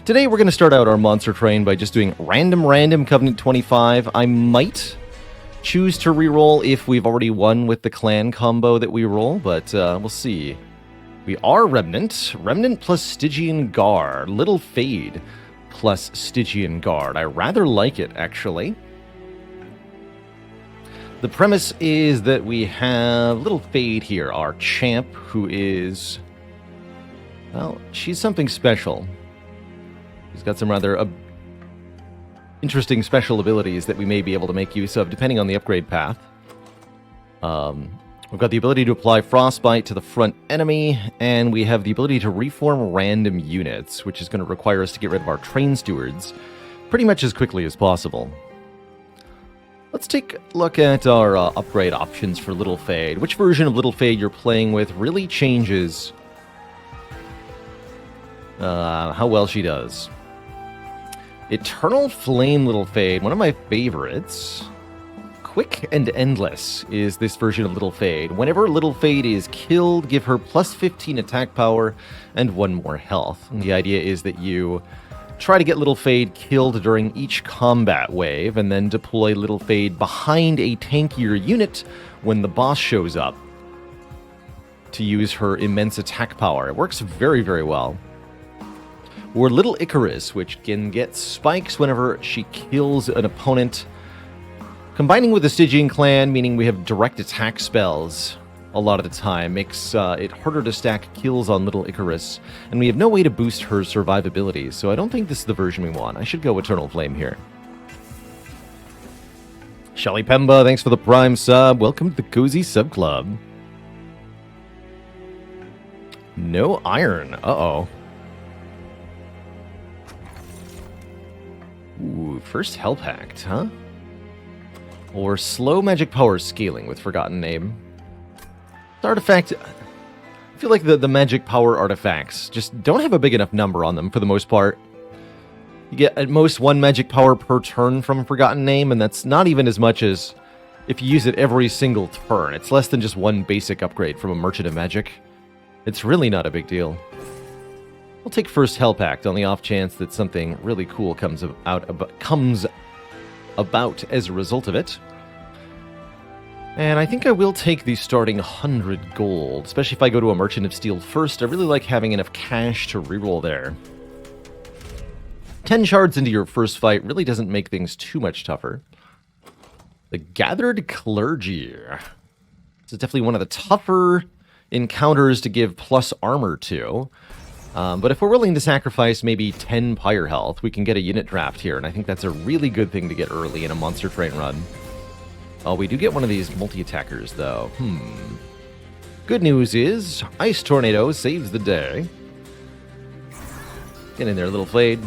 Today we're going to start out our monster train by just doing random Covenant 25. I might choose to reroll if we've already won with the clan combo that we roll, but we'll see. We are Remnant. Remnant plus Stygian Guard. Little Fade plus Stygian Guard. I rather like it, actually. The premise is that we have Little Fade here, our champ, who is... well, she's something special. She's got some rather interesting special abilities that we may be able to make use of, depending on the upgrade path. We've got the ability to apply Frostbite to the front enemy, and we have the ability to reform random units, which is going to require us to get rid of our train stewards pretty much as quickly as possible. Let's take a look at our upgrade options for Little Fade. Which version of Little Fade you're playing with really changes how well she does. Eternal Flame Little Fade, one of my favorites. Quick and Endless is this version of Little Fade. Whenever Little Fade is killed, give her plus 15 attack power and 1 more health. And the idea is that you try to get Little Fade killed during each combat wave, and then deploy Little Fade behind a tankier unit when the boss shows up to use her immense attack power. It works very, very well. Or Little Icarus, which can get spikes whenever she kills an opponent. Combining with the Stygian clan, meaning we have direct attack spells a lot of the time, makes it harder to stack kills on Little Icarus, and we have no way to boost her survivability, so I don't think this is the version we want. I should go Eternal Flame here. Shelly Pemba, thanks for the Prime sub. Welcome to the Cozy Sub Club. No iron. Uh-oh. Ooh, first Hell Pact, huh? Or slow magic power scaling with Forgotten Name. The artifact... I feel like the magic power artifacts just don't have a big enough number on them for the most part. You get at most 1 magic power per turn from Forgotten Name, and that's not even as much as if you use it every single turn. It's less than just 1 basic upgrade from a Merchant of Magic. It's really not a big deal. We'll take first Hell Pact on the off chance that something really cool comes about as a result of it. And I think I will take the starting 100 gold, especially if I go to a Merchant of Steel first. I really like having enough cash to reroll there. 10 shards into your first fight really doesn't make things too much tougher. The Gathered Clergy. This is definitely one of the tougher encounters to give plus armor to. But if we're willing to sacrifice maybe 10 pyre health, we can get a unit draft here, and I think that's a really good thing to get early in a monster train run. Oh, we do get one of these multi-attackers, though. Good news is, Ice Tornado saves the day. Get in there, Little Fade.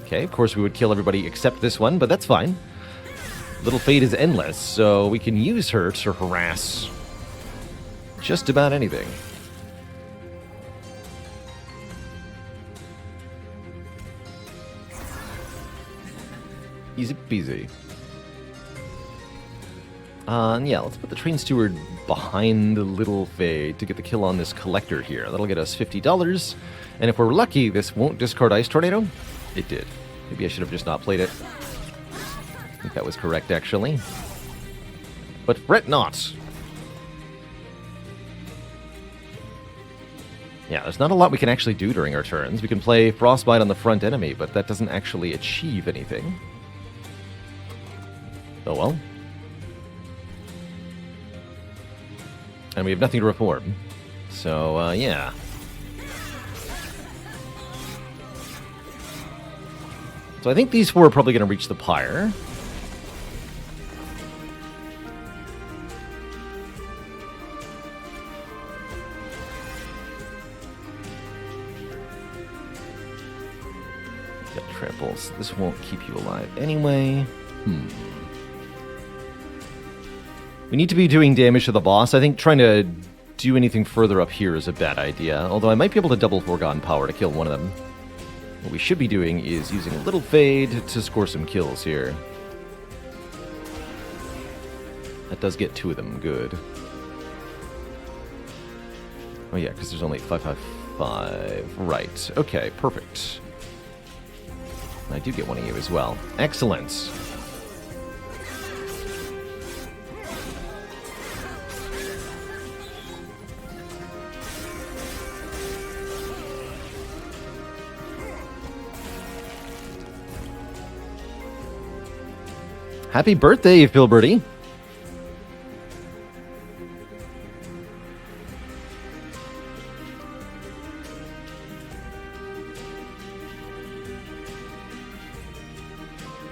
Okay, of course we would kill everybody except this one, but that's fine. Little Fade is endless, so we can use her to harass just about anything. Easy peasy. Yeah, let's put the train steward behind the Little Fade to get the kill on this collector here. That'll get us $50. And if we're lucky, this won't discard Ice Tornado. It did. Maybe I should have just not played it. I think that was correct, actually. But fret not. Yeah, there's not a lot we can actually do during our turns. We can play Frostbite on the front enemy, but that doesn't actually achieve anything. Oh well. And we have nothing to reform. So, yeah. So I think these 4 are probably going to reach the pyre. Got tramples. This won't keep you alive anyway. We need to be doing damage to the boss. I think trying to do anything further up here is a bad idea, although I might be able to double Foregone Power to kill one of them. What we should be doing is using a Little Fade to score some kills here. That does get 2 of them good. Oh yeah, because there's only 555 5. Right. Okay, perfect. I do get one of you as well. Excellent. Happy birthday, Philberty.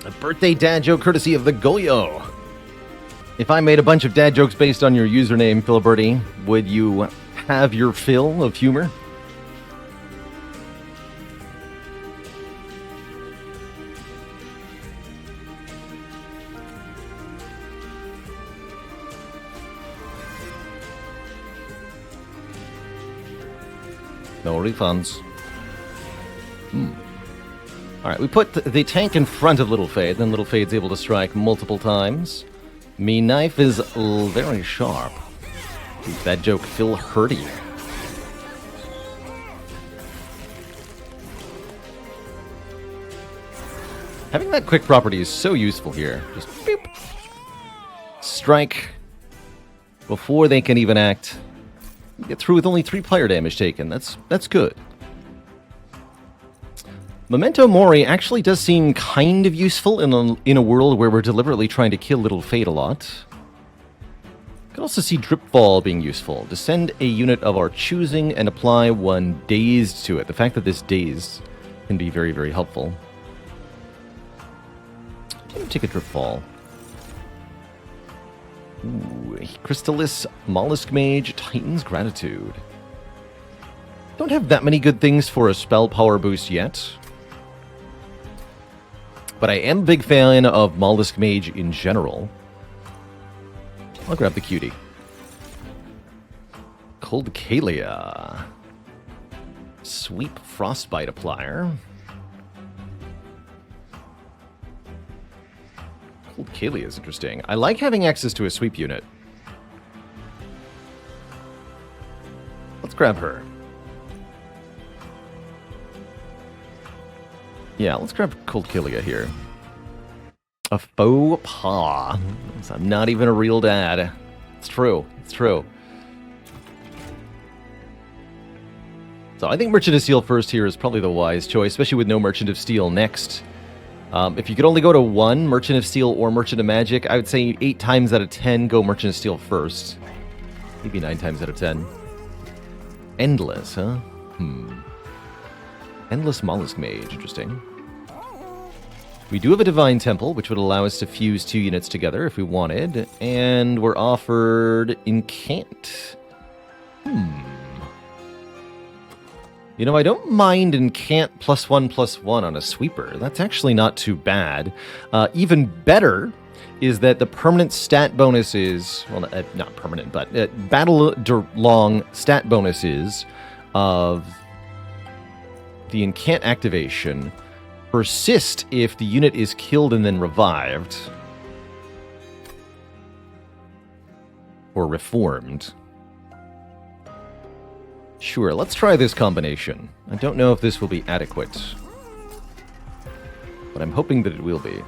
A birthday dad joke courtesy of the Goyo. If I made a bunch of dad jokes based on your username, Philberty, would you have your fill of humor? No refunds. Alright, we put the tank in front of Little Fade, then Little Fade's able to strike multiple times. Me knife is very sharp. That joke Phil Hurdy. Having that quick property is so useful here. Just beep. Strike before they can even act. Get through with only 3 player damage taken. That's good. Memento Mori actually does seem kind of useful in a world where we're deliberately trying to kill Little Fade a lot. Could also see Dripfall being useful. Descend a unit of our choosing and apply 1 dazed to it. The fact that this dazed can be very, very helpful. I'm going to take a Dripfall. Ooh, Crystallis, Mollusk Mage, Titan's Gratitude. Don't have that many good things for a spell power boost yet. But I am a big fan of Mollusk Mage in general. I'll grab the cutie. Cold Kalia. Sweep Frostbite Applier. Cold Kalia is interesting. I like having access to a sweep unit. Let's grab her. Yeah, let's grab Cold Kalia here. A faux pas. I'm not even a real dad. It's true. It's true. So I think Merchant of Steel first here is probably the wise choice, especially with no Merchant of Steel next. If you could only go to 1, Merchant of Steel or Merchant of Magic, I would say 8 times out of 10, go Merchant of Steel first. Maybe 9 times out of 10. Endless, huh? Endless Mollusk Mage, interesting. We do have a Divine Temple, which would allow us to fuse 2 units together if we wanted, and we're offered Incant. You know, I don't mind Incant +1/+1 on a sweeper. That's actually not too bad. Even better is that the permanent stat bonuses, well, not permanent, but battle-long stat bonuses of the Incant activation persist if the unit is killed and then revived. Or reformed. Sure, let's try this combination. I don't know if this will be adequate, but I'm hoping that it will be.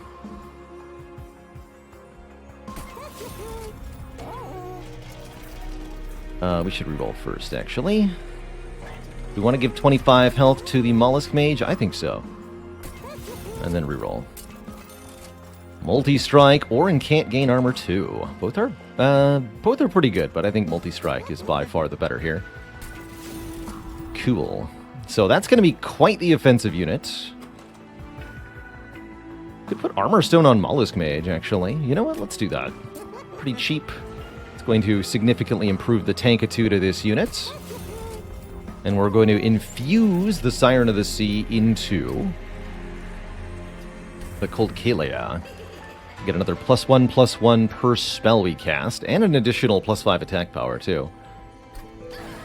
We should reroll first, actually. Do we want to give 25 health to the Mollusk Mage? I think so. And then reroll. Multi-strike or Incant gain armor 2. Both are pretty good, but I think multi-strike is by far the better here. Cool. So that's going to be quite the offensive unit. Could put Armor Stone on Mollusk Mage, actually. You know what? Let's do that. Pretty cheap. It's going to significantly improve the tankitude of this unit. And we're going to infuse the Siren of the Sea into the Cold Kalia. Get another +1/+1 per spell we cast, and an additional +5 attack power, too.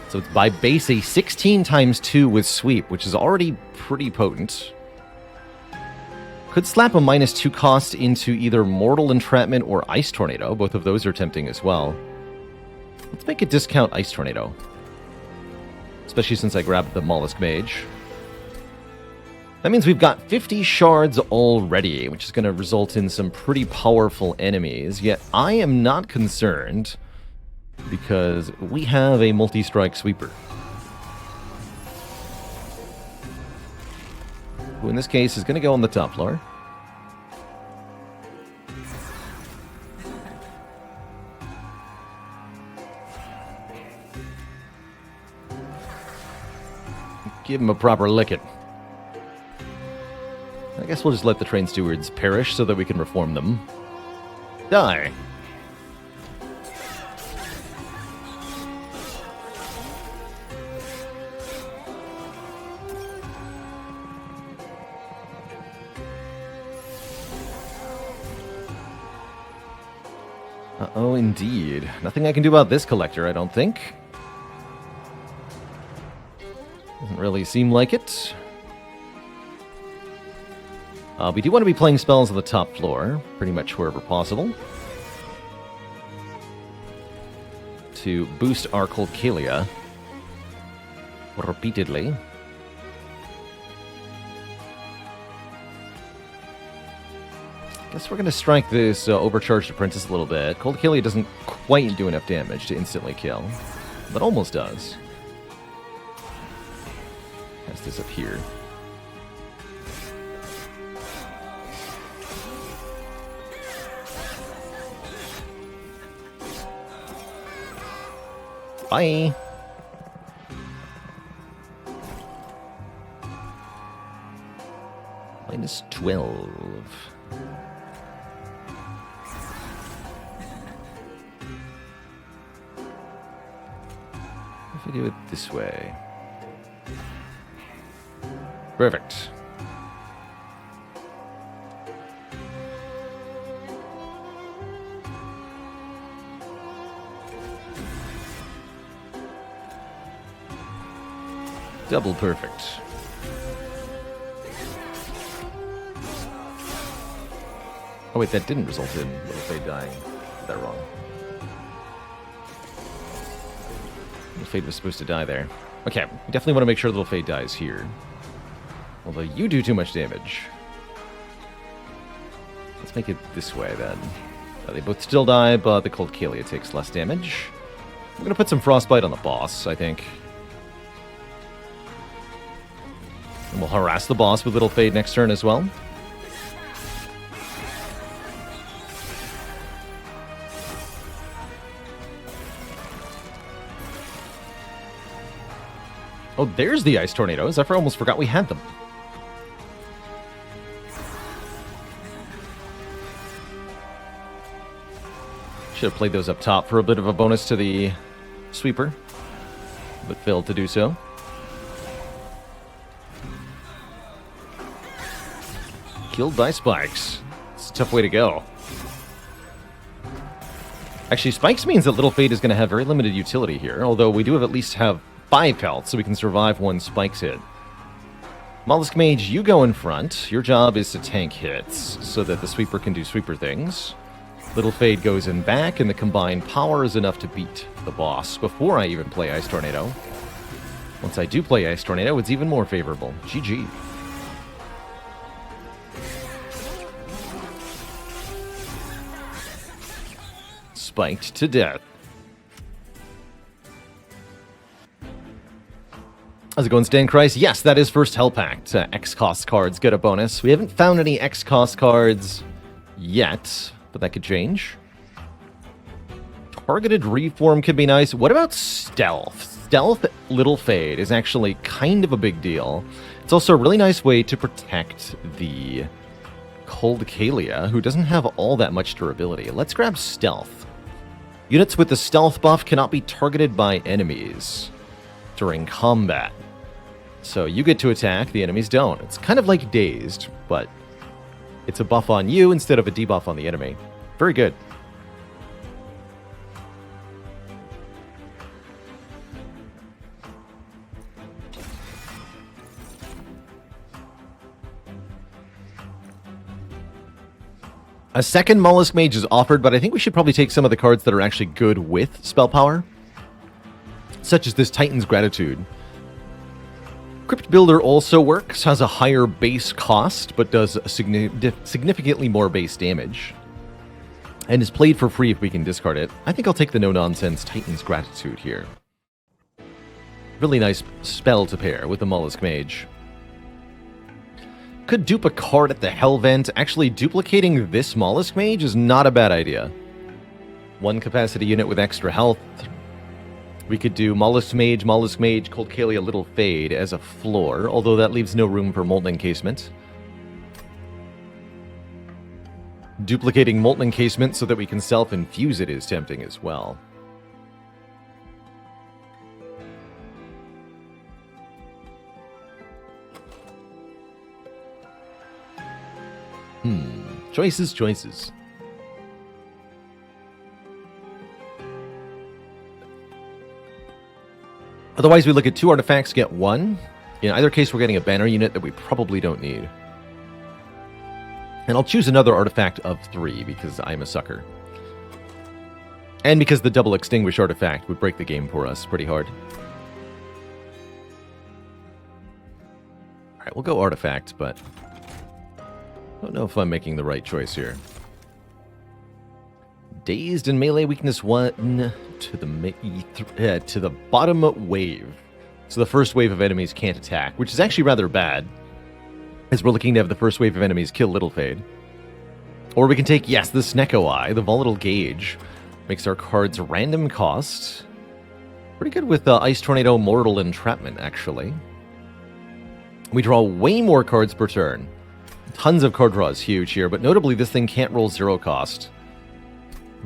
So it's by base a 16 times 2 with sweep, which is already pretty potent. Could slap a -2 cost into either Mortal Entrapment or Ice Tornado. Both of those are tempting as well. Let's make a discount Ice Tornado. especially since I grabbed the Mollusk Mage. That means we've got 50 shards already, which is going to result in some pretty powerful enemies, yet I am not concerned because we have a multi-strike sweeper. Who in this case is going to go on the top floor. Give him a proper licking. I guess we'll just let the train stewards perish so that we can reform them. Die. Uh-oh, indeed. Nothing I can do about this collector, I don't think. Doesn't really seem like it. We do want to be playing spells on the top floor, pretty much wherever possible, to boost our Colcalia repeatedly. Guess we're going to strike this overcharged apprentice a little bit. Colcalia doesn't quite do enough damage to instantly kill, but almost does. Cast this up here. Bye. Minus 12. If we do it this way. Perfect. Double perfect. Oh wait, that didn't result in Little Fade dying. Got that wrong. Little Fade was supposed to die there. Okay, we definitely want to make sure Little Fade dies here. Although you do too much damage. Let's make it this way then. They both still die, but the Colcalia takes less damage. I'm going to put some Frostbite on the boss, I think. And we'll harass the boss with Little Fade next turn as well. Oh, there's the Ice Tornadoes. I almost forgot we had them. Should have played those up top for a bit of a bonus to the sweeper, but failed to do so. Killed by spikes. It's a tough way to go. Actually, spikes means that Little Fade is going to have very limited utility here, although we do have at least have 5 health, so we can survive one spikes hit. Mollusk Mage, you go in front. Your job is to tank hits, so that the sweeper can do sweeper things. Little Fade goes in back, and the combined power is enough to beat the boss before I even play Ice Tornado. Once I do play Ice Tornado, it's even more favorable. GG. Spiked to death. How's it going, Stan Christ? Yes, that is first Hell Pact. X-Cost cards get a bonus. We haven't found any X-Cost cards yet, but that could change. Targeted Reform could be nice. What about Stealth? Stealth Little Fade is actually kind of a big deal. It's also a really nice way to protect the Colcalia, who doesn't have all that much durability. Let's grab Stealth. Units with the Stealth buff cannot be targeted by enemies during combat. So you get to attack, the enemies don't. It's kind of like Dazed, but it's a buff on you instead of a debuff on the enemy. Very good. A second Mollusk Mage is offered, but I think we should probably take some of the cards that are actually good with spell power, such as this Titan's Gratitude. Crypt Builder also works, has a higher base cost, but does significantly more base damage. And is played for free if we can discard it. I think I'll take the no-nonsense Titan's Gratitude here. Really nice spell to pair with the Mollusk Mage. Could dupe a card at the Hellvent. Actually, duplicating this Mollusk Mage is not a bad idea. One capacity unit with extra health. We could do Mollusk Mage, Cold Kalia, Little Fade as a floor, although that leaves no room for Molten Encasement. Duplicating Molten Encasement so that we can self-infuse it is tempting as well. Choices. Otherwise, we look at 2 artifacts, get 1. In either case, we're getting a banner unit that we probably don't need. And I'll choose another artifact of 3, because I'm a sucker. And because the double extinguish artifact would break the game for us pretty hard. Alright, we'll go artifact, but I don't know if I'm making the right choice here. Dazed and melee weakness 1 to the bottom wave. So the first wave of enemies can't attack, which is actually rather bad, as we're looking to have the first wave of enemies kill Little Fade. Or we can take, yes, the Snecko Eye, the Volatile Gauge. Makes our cards random cost. Pretty good with Ice Tornado, Mortal Entrapment, actually. We draw way more cards per turn. Tons of card draw is huge here, but notably this thing can't roll 0 cost.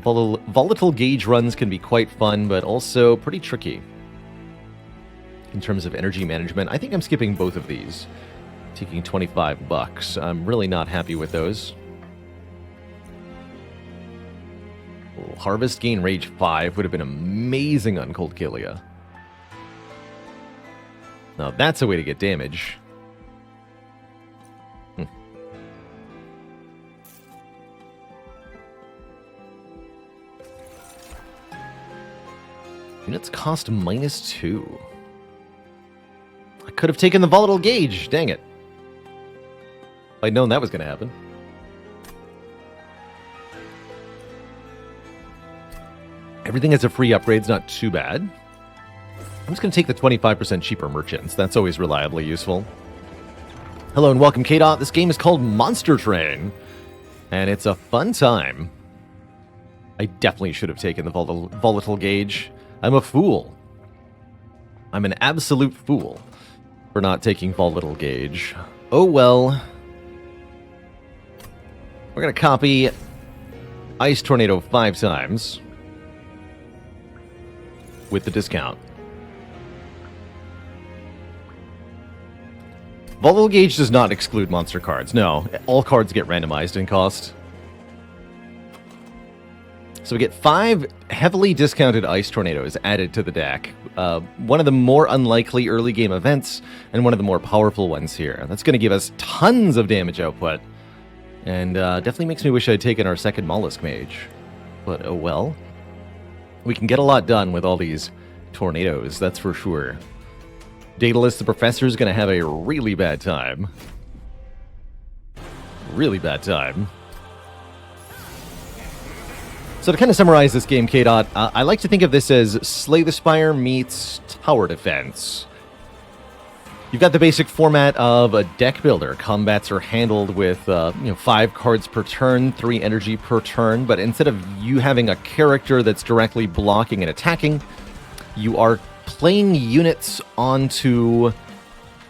Volatile Gauge runs can be quite fun, but also pretty tricky. In terms of energy management, I think I'm skipping both of these. Taking $25. I'm really not happy with those. Harvest gain Rage 5 would have been amazing on Cold Kalia. Now that's a way to get damage. Units cost -2. I could have taken the Volatile Gauge, dang it. If I'd known that was going to happen. Everything as a free upgrade's not too bad. I'm just going to take the 25% cheaper merchants. That's always reliably useful. Hello and welcome, KDOT. This game is called Monster Train, and it's a fun time. I definitely should have taken the Volatile Gauge. I'm a fool. I'm an absolute fool for not taking Volatile Gauge. Oh well. We're going to copy Ice Tornado 5 times with the discount. Volatile Gauge does not exclude monster cards. No, all cards get randomized in cost. So we get 5 heavily discounted Ice Tornadoes added to the deck. One of the more unlikely early game events, and one of the more powerful ones here. That's going to give us tons of damage output. And definitely makes me wish I'd taken our second Mollusk Mage. But oh well. We can get a lot done with all these tornadoes, that's for sure. Daedalus the Professor is going to have a really bad time. Really bad time. So to kind of summarize this game, KDOT, I like to think of this as Slay the Spire meets Tower Defense. You've got the basic format of a deck builder. Combats are handled with 5 cards per turn, 3 energy per turn, but instead of you having a character that's directly blocking and attacking, you are playing units onto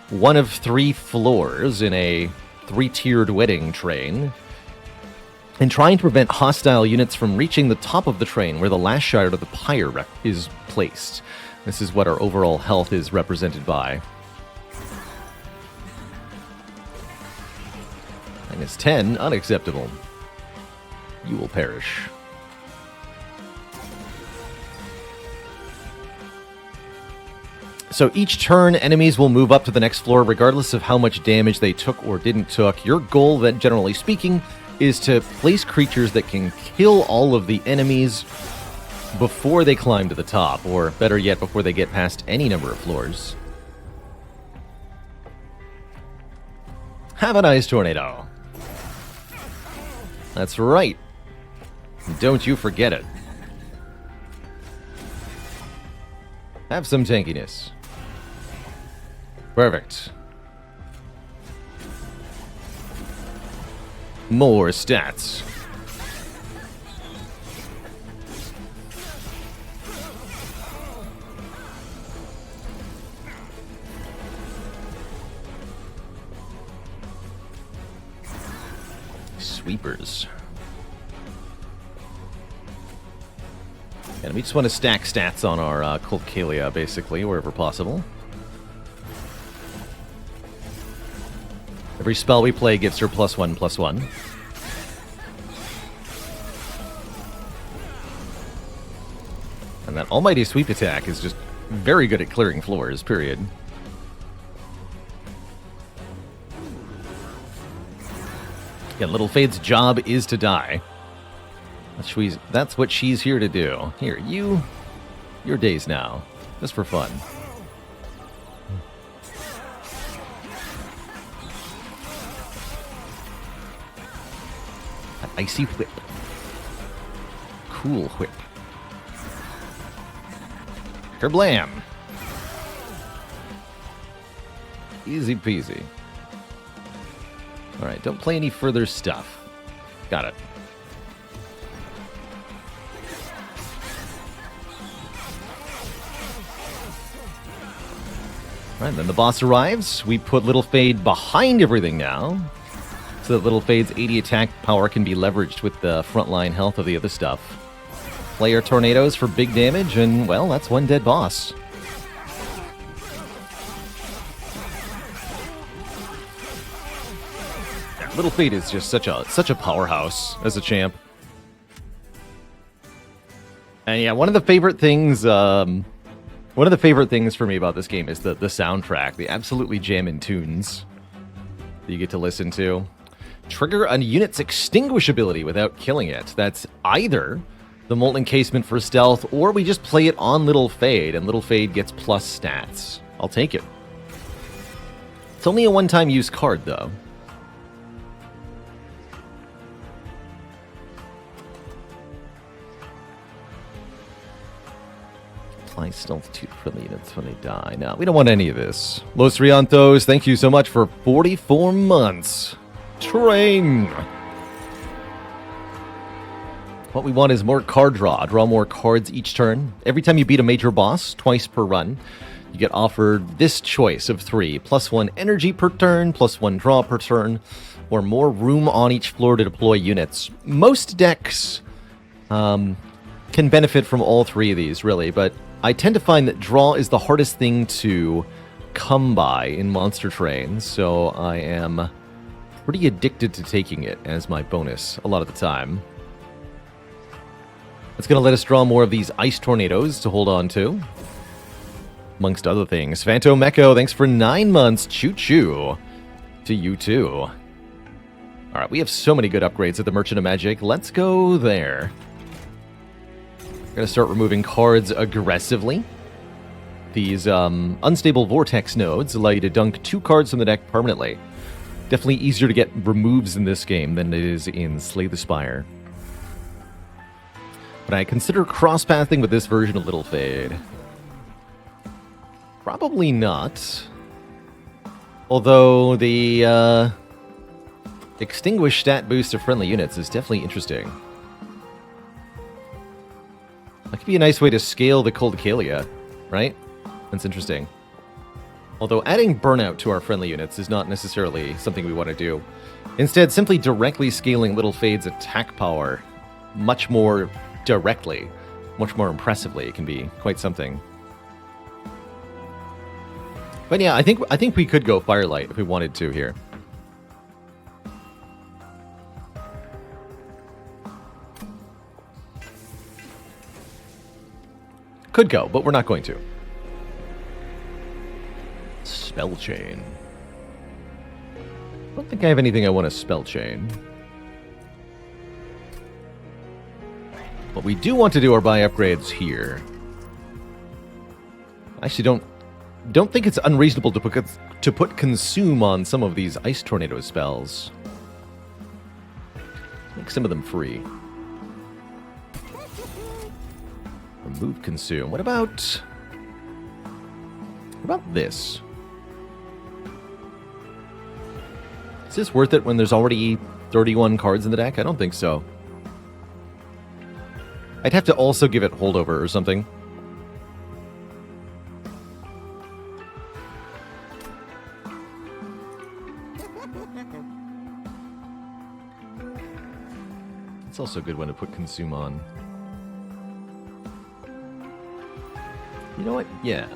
one of 3 floors in a 3-tiered wedding train, and trying to prevent hostile units from reaching the top of the train where the last shard of the pyre is placed. This is what our overall health is represented by. -10, unacceptable. You will perish. So each turn, enemies will move up to the next floor regardless of how much damage they took or didn't took. Your goal, then, generally speaking, is to place creatures that can kill all of the enemies before they climb to the top, or better yet, before they get past any number of floors. Have an ice tornado. That's right. Don't you forget it. Have some tankiness. Perfect. More stats. Sweepers. And we just want to stack stats on our Colcalia, basically, wherever possible. Every spell we play gives her +1/+1. And that almighty sweep attack is just very good at clearing floors, period. Again, Little Fade's job is to die. That's what she's here to do. Here, your days now. Just for fun. An icy whip. Cool whip. Kerblam! Easy peasy. Alright, don't play any further stuff. Got it. Alright, then the boss arrives. We put Little Fade behind everything now, so that Little Fade's 80 attack power can be leveraged with the frontline health of the other stuff. Player tornadoes for big damage, and, well, that's one dead boss. Yeah, Little Fade is just such a powerhouse as a champ. And yeah, one of the favorite things for me about this game is the soundtrack, the absolutely jammin' tunes that you get to listen to. Trigger a unit's extinguish ability without killing it. That's either the Molten Casement for stealth, or we just play it on Little Fade, and Little Fade gets plus stats. I'll take it. It's only a one-time use card, though. Apply stealth to friendly units when they die. No, we don't want any of this. Los Riantos, thank you so much for 44 months. Train! What we want is more card draw. Draw more cards each turn. Every time you beat a major boss, twice per run, you get offered this choice of 3. +1 energy per turn, +1 draw per turn, or more room on each floor to deploy units. Most decks can benefit from all 3 of these, really, but I tend to find that draw is the hardest thing to come by in monster trains, so I am pretty addicted to taking it as my bonus a lot of the time. It's going to let us draw more of these ice tornadoes to hold on to, amongst other things. Phantom Echo, thanks for 9 months. Choo-choo to you too. All right, we have so many good upgrades at the Merchant of Magic. Let's go there. We're going to start removing cards aggressively. These unstable vortex nodes allow you to dunk 2 cards from the deck permanently. Definitely easier to get removes in this game than it is in Slay the Spire. But I consider cross-pathing with this version of Little Fade. Probably not. Although the extinguish stat boost of friendly units is definitely interesting. That could be a nice way to scale the Colcalia, right? That's interesting. Although adding burnout to our friendly units is not necessarily something we want to do. Instead, simply directly scaling Little Fade's attack power much more directly, much more impressively, can be quite something. But yeah, I think we could go Firelight if we wanted to here. Could go, but we're not going to. Spell Chain. I don't think I have anything I want to Spell Chain. What we do want to do are buy upgrades here. I actually don't don't think it's unreasonable to put Consume on some of these Ice Tornado spells. Make some of them free. Remove Consume. What about this? Is this worth it when there's already 31 cards in the deck? I don't think so. I'd have to also give it holdover or something. It's also a good one to put Consume on. You know what? Yeah.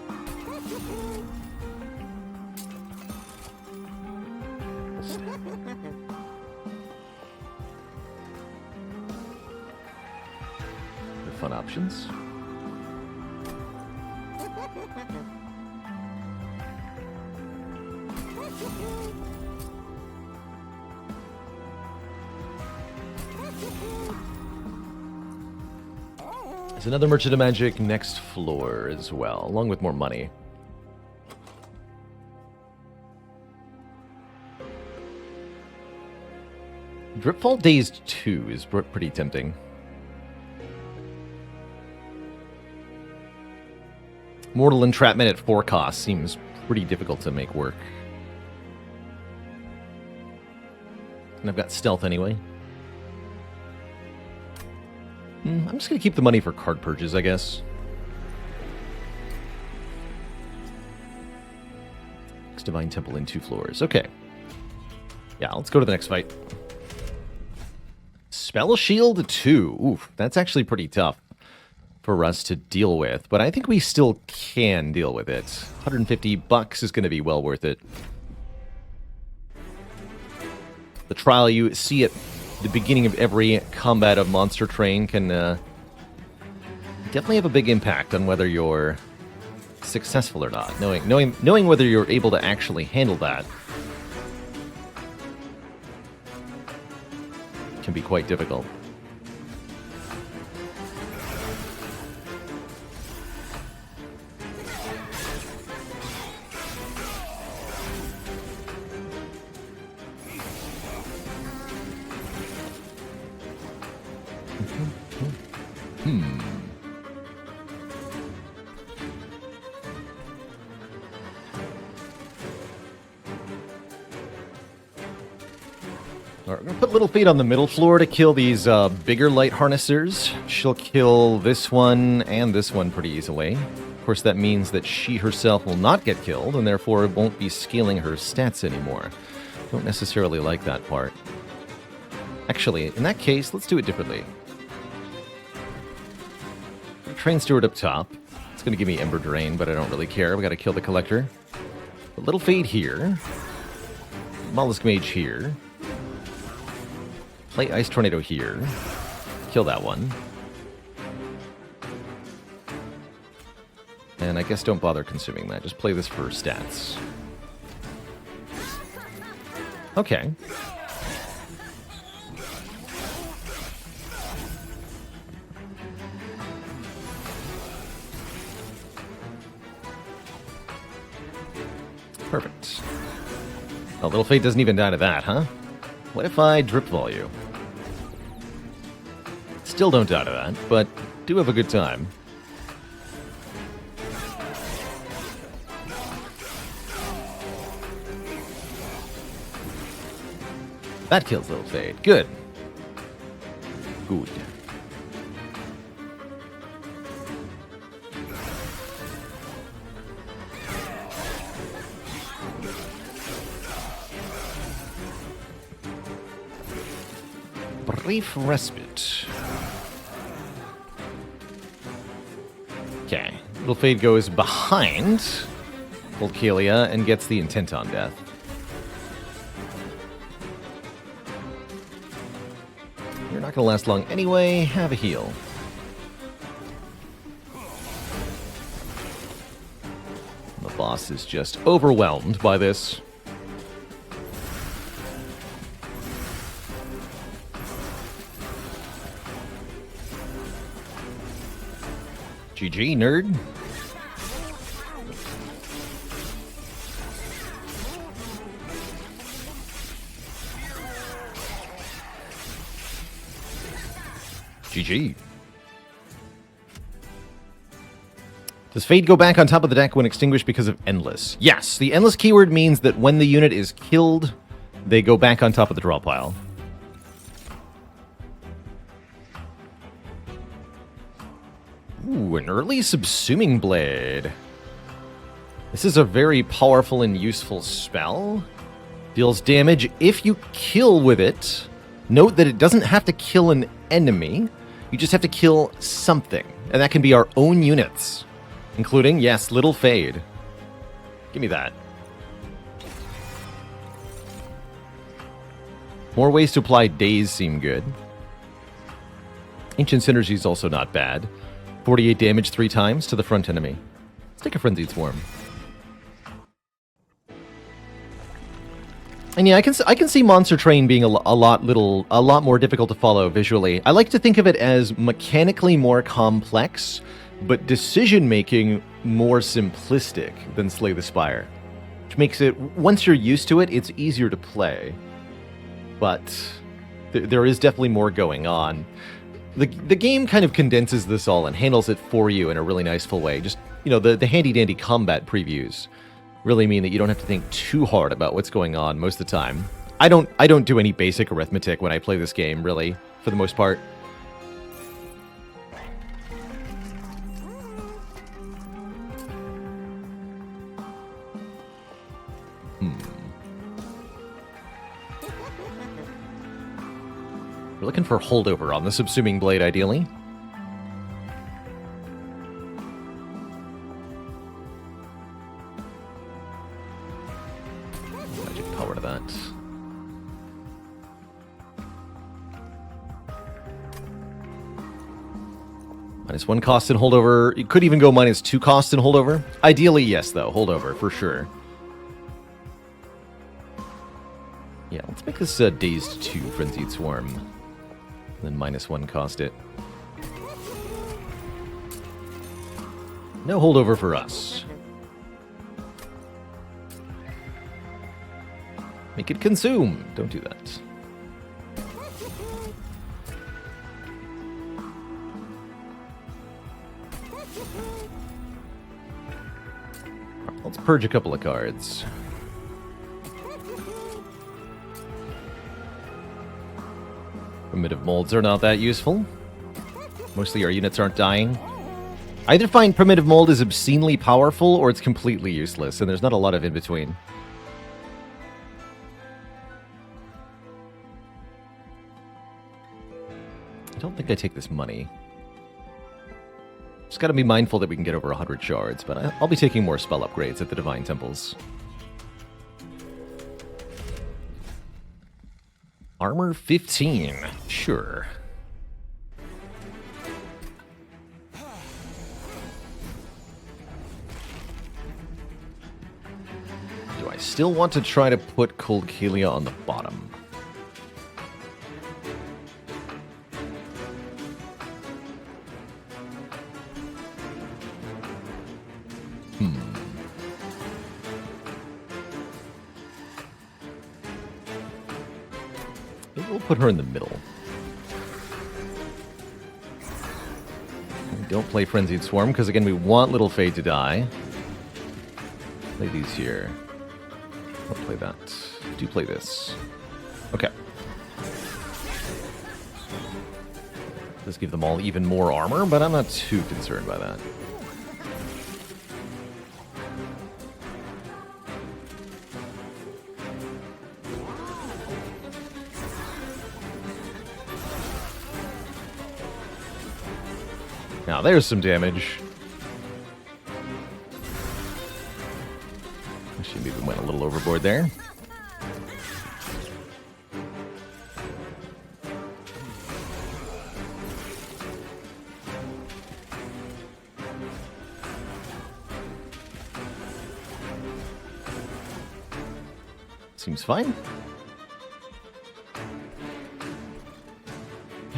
They're fun options. There's another Merchant of Magic next floor as well, along with more money. Dripfall Dazed 2 is pretty tempting. Mortal Entrapment at 4 cost seems pretty difficult to make work. And I've got Stealth anyway. I'm just going to keep the money for card purges, I guess. Divine Temple in 2 floors. Okay. Yeah, let's go to the next fight. Spell Shield 2. Oof, that's actually pretty tough for us to deal with, but I think we still can deal with it. $150 is going to be well worth it. The trial you see at the beginning of every combat of Monster Train can definitely have a big impact on whether you're successful or not. Knowing whether you're able to actually handle that can be quite difficult. Alright, we're going to put Little Fate on the middle floor to kill these bigger light harnessers. She'll kill this one and this one pretty easily. Of course, that means that she herself will not get killed, and therefore won't be scaling her stats anymore. Don't necessarily like that part. Actually, in that case, let's do it differently. Train Steward up top. It's going to give me Ember Drain, but I don't really care. We got to kill the Collector. Put Little Fate here. Mollusk Mage here. Play Ice Tornado here. Kill that one. And I guess don't bother consuming that. Just play this for stats. Okay. Perfect. Oh, Little Fate doesn't even die to that, huh? What if I Drip Ball you? Still don't die to that, but do have a good time. That kills Little Fate. Good. Good. Brief respite. Okay. Little Fate goes behind Volcalia and gets the Intent on Death. You're not going to last long anyway. Have a heal. The boss is just overwhelmed by this. GG, nerd. GG. Does Fade go back on top of the deck when extinguished because of Endless? Yes, the Endless keyword means that when the unit is killed, they go back on top of the draw pile. Ooh, an early Subsuming Blade. This is a very powerful and useful spell. Deals damage if you kill with it. Note that it doesn't have to kill an enemy. You just have to kill something. And that can be our own units. Including, yes, Little Fade. Give me that. More ways to apply Daze seem good. Ancient Synergy is also not bad. 48 damage 3 times to the front enemy. Let's take a Frenzied Swarm. And yeah, I can see Monster Train being a lot more difficult to follow visually. I like to think of it as mechanically more complex, but decision-making more simplistic than Slay the Spire. Which makes it, once you're used to it, it's easier to play. But there is definitely more going on. The game kind of condenses this all and handles it for you in a really nice full way. Just, you know, the handy-dandy combat previews really mean that you don't have to think too hard about what's going on most of the time. I don't do any basic arithmetic when I play this game, really, for the most part. We're looking for holdover on the Subsuming Blade, ideally. Magic power to that. -1 cost and holdover. It could even go -2 cost and holdover. Ideally, yes, though. Holdover, for sure. Yeah, let's make this Dazed 2 Frenzied Swarm. Then -1 cost it. No holdover for us. Make it consume. Don't do that. Let's purge a couple of cards. Primitive molds are not that useful. Mostly our units aren't dying. I either find Primitive Mold is obscenely powerful or it's completely useless, and there's not a lot of in-between. I don't think I take this money. Just gotta be mindful that we can get over 100 shards, but I'll be taking more spell upgrades at the Divine Temples. Armor 15. Sure. Do I still want to try to put Cold Kalia on the bottom? Maybe we'll put her in the middle. We don't play Frenzied Swarm, because again, we want Little Fade to die. Play these here. Don't play that. Do play this. Okay. Does give them all even more armor, but I'm not too concerned by that. Now, there's some damage. She maybe went a little overboard there. Seems fine.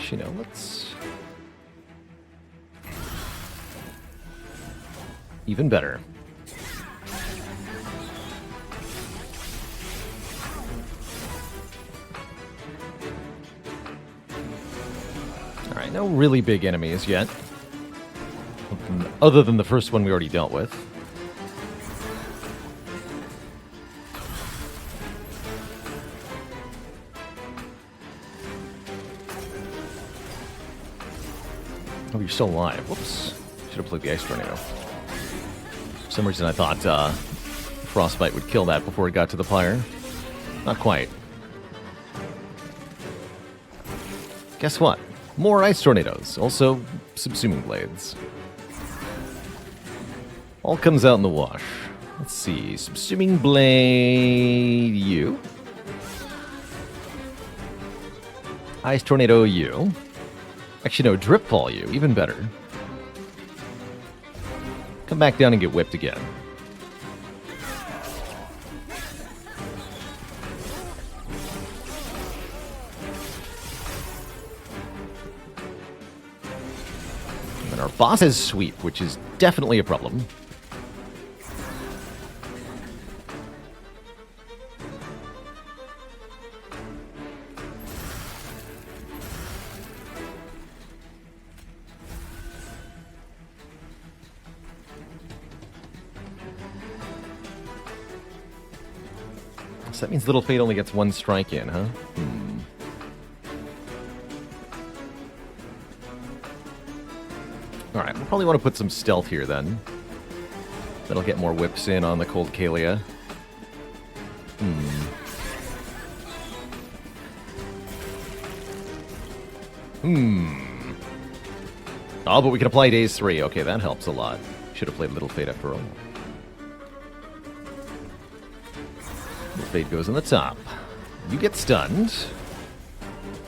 You know, let's... Even better. Alright, Alright, no really big enemies yet. Other than the first one we already dealt with. Oh, you're still alive. Whoops. Should have played the Ice Tornado. For some reason I thought Frostbite would kill that before it got to the pyre. Not quite. Guess what? More Ice Tornadoes. Also, Subsuming Blades. All comes out in the wash. Let's see. Subsuming Blade... you. Ice Tornado, you. Actually, no, Drip Fall, you. Even better. Come back down and get whipped again. And our boss has Sweep, which is definitely a problem. So that means Little Fate only gets one strike in, huh? Alright, we'll probably want to put some stealth here then. That'll get more whips in on the Cold Kalia. Oh, but we can apply Daze 3. Okay, that helps a lot. Should have played Little Fate after all. Little Fate goes on the top. You get stunned.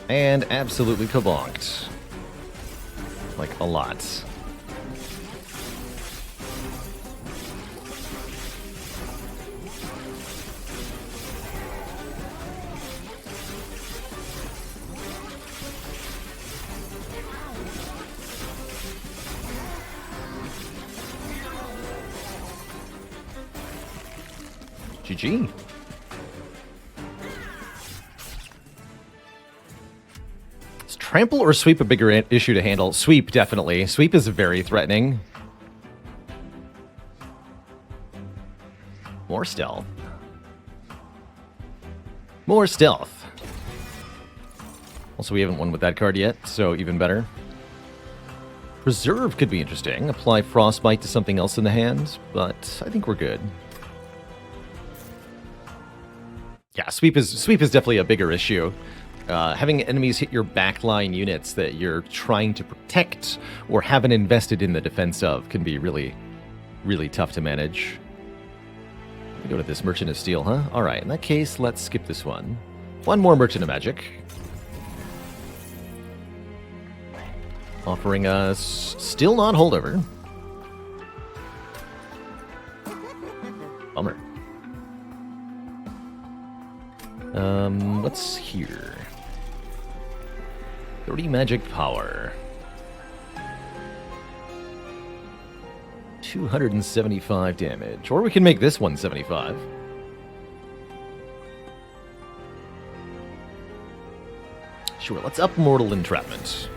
And absolutely kabonked. Like, a lot. GG. Is Trample or Sweep a bigger issue to handle? Sweep, definitely. Sweep is very threatening. More stealth. More stealth. Also, we haven't won with that card yet, so even better. Preserve could be interesting. Apply Frostbite to something else in the hand, but I think we're good. Yeah, sweep is definitely a bigger issue. Having enemies hit your backline units that you're trying to protect or haven't invested in the defense of can be really, really tough to manage. We go to this Merchant of Steel, huh? Alright, in that case, let's skip this one. One more Merchant of Magic. Offering us still not holdover. Bummer. What's here? 30 magic power. 275 damage. Or we can make this 175. Sure, let's up Mortal Entrapment.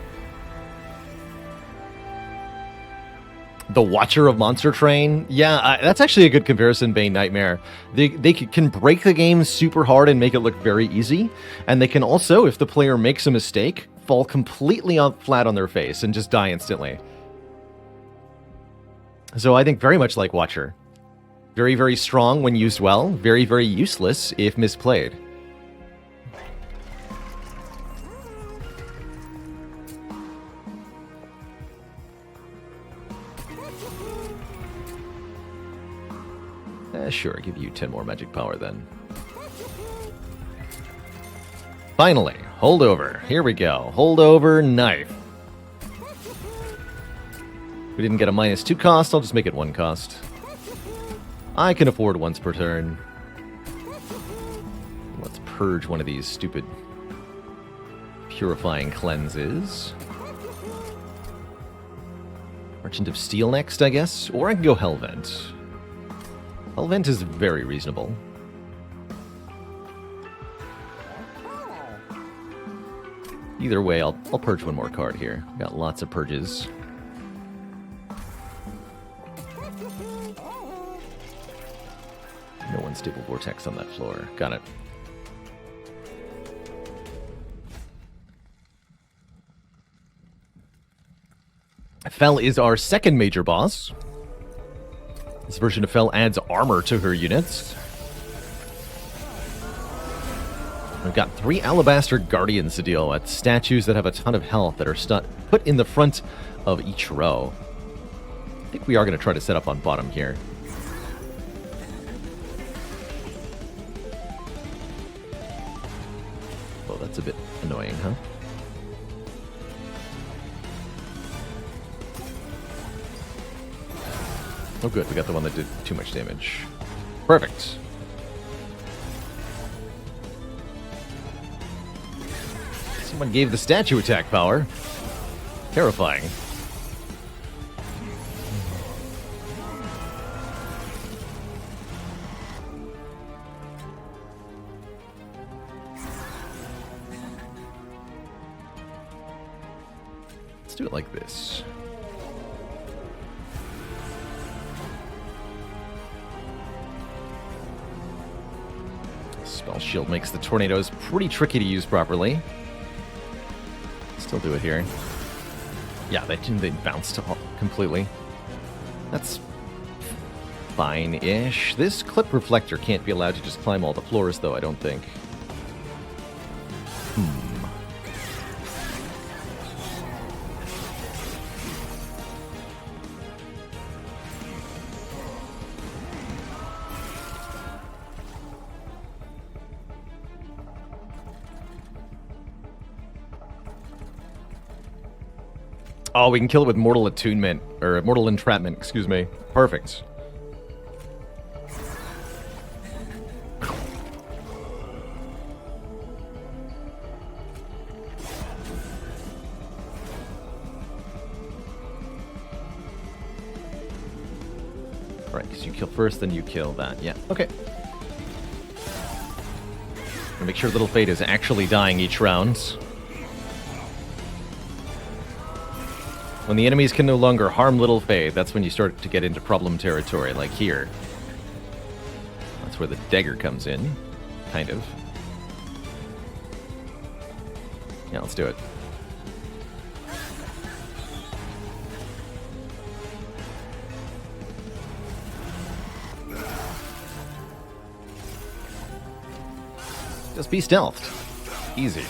The Watcher of Monster Train? Yeah, that's actually a good comparison, Bane Nightmare. They can break the game super hard and make it look very easy, and they can also, if the player makes a mistake, fall completely flat on their face and just die instantly. So I think very much like Watcher. Very, very strong when used well, very, very useless if misplayed. Sure, give you 10 more magic power then. Finally, holdover. Here we go. Holdover knife. We didn't get a -2 cost, I'll just make it 1 cost. I can afford once per turn. Let's purge one of these stupid purifying cleanses. Merchant of Steel next, I guess? Or I can go Hellvent. Hellvent is very reasonable. Either way, I'll purge one more card here. Got lots of purges. No unstable vortex on that floor. Got it. Fel is our second major boss. This version of Fel adds armor to her units. We've got 3 Alabaster Guardians to deal with. Statues that have a ton of health that are put in the front of each row. I think we are going to try to set up on bottom here. Oh, that's a bit annoying, huh? Oh good, we got the one that did too much damage. Perfect. Someone gave the statue attack power. Terrifying. Let's do it like this. Spell Shield makes the tornadoes pretty tricky to use properly. Still do it here. Yeah, they bounced completely. That's fine-ish. This clip reflector can't be allowed to just climb all the floors, though, I don't think. Oh, we can kill it with Mortal Attunement, or Mortal Entrapment, excuse me. Perfect. Right, because you kill first, then you kill that. Yeah, okay. Make sure Little Fate is actually dying each round. When the enemies can no longer harm Little Fate, that's when you start to get into problem territory, like here. That's where the dagger comes in, kind of. Yeah, let's do it. Just be stealthed. Easy.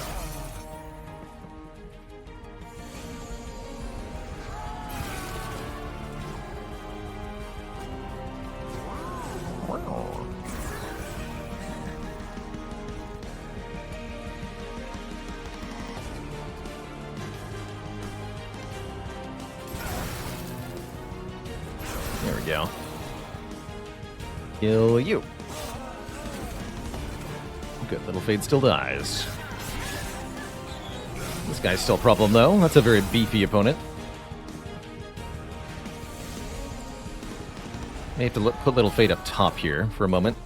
There we go. Kill you. Good, Little Fate still dies. This guy's still a problem, though. That's a very beefy opponent. May have to put Little Fate up top here for a moment.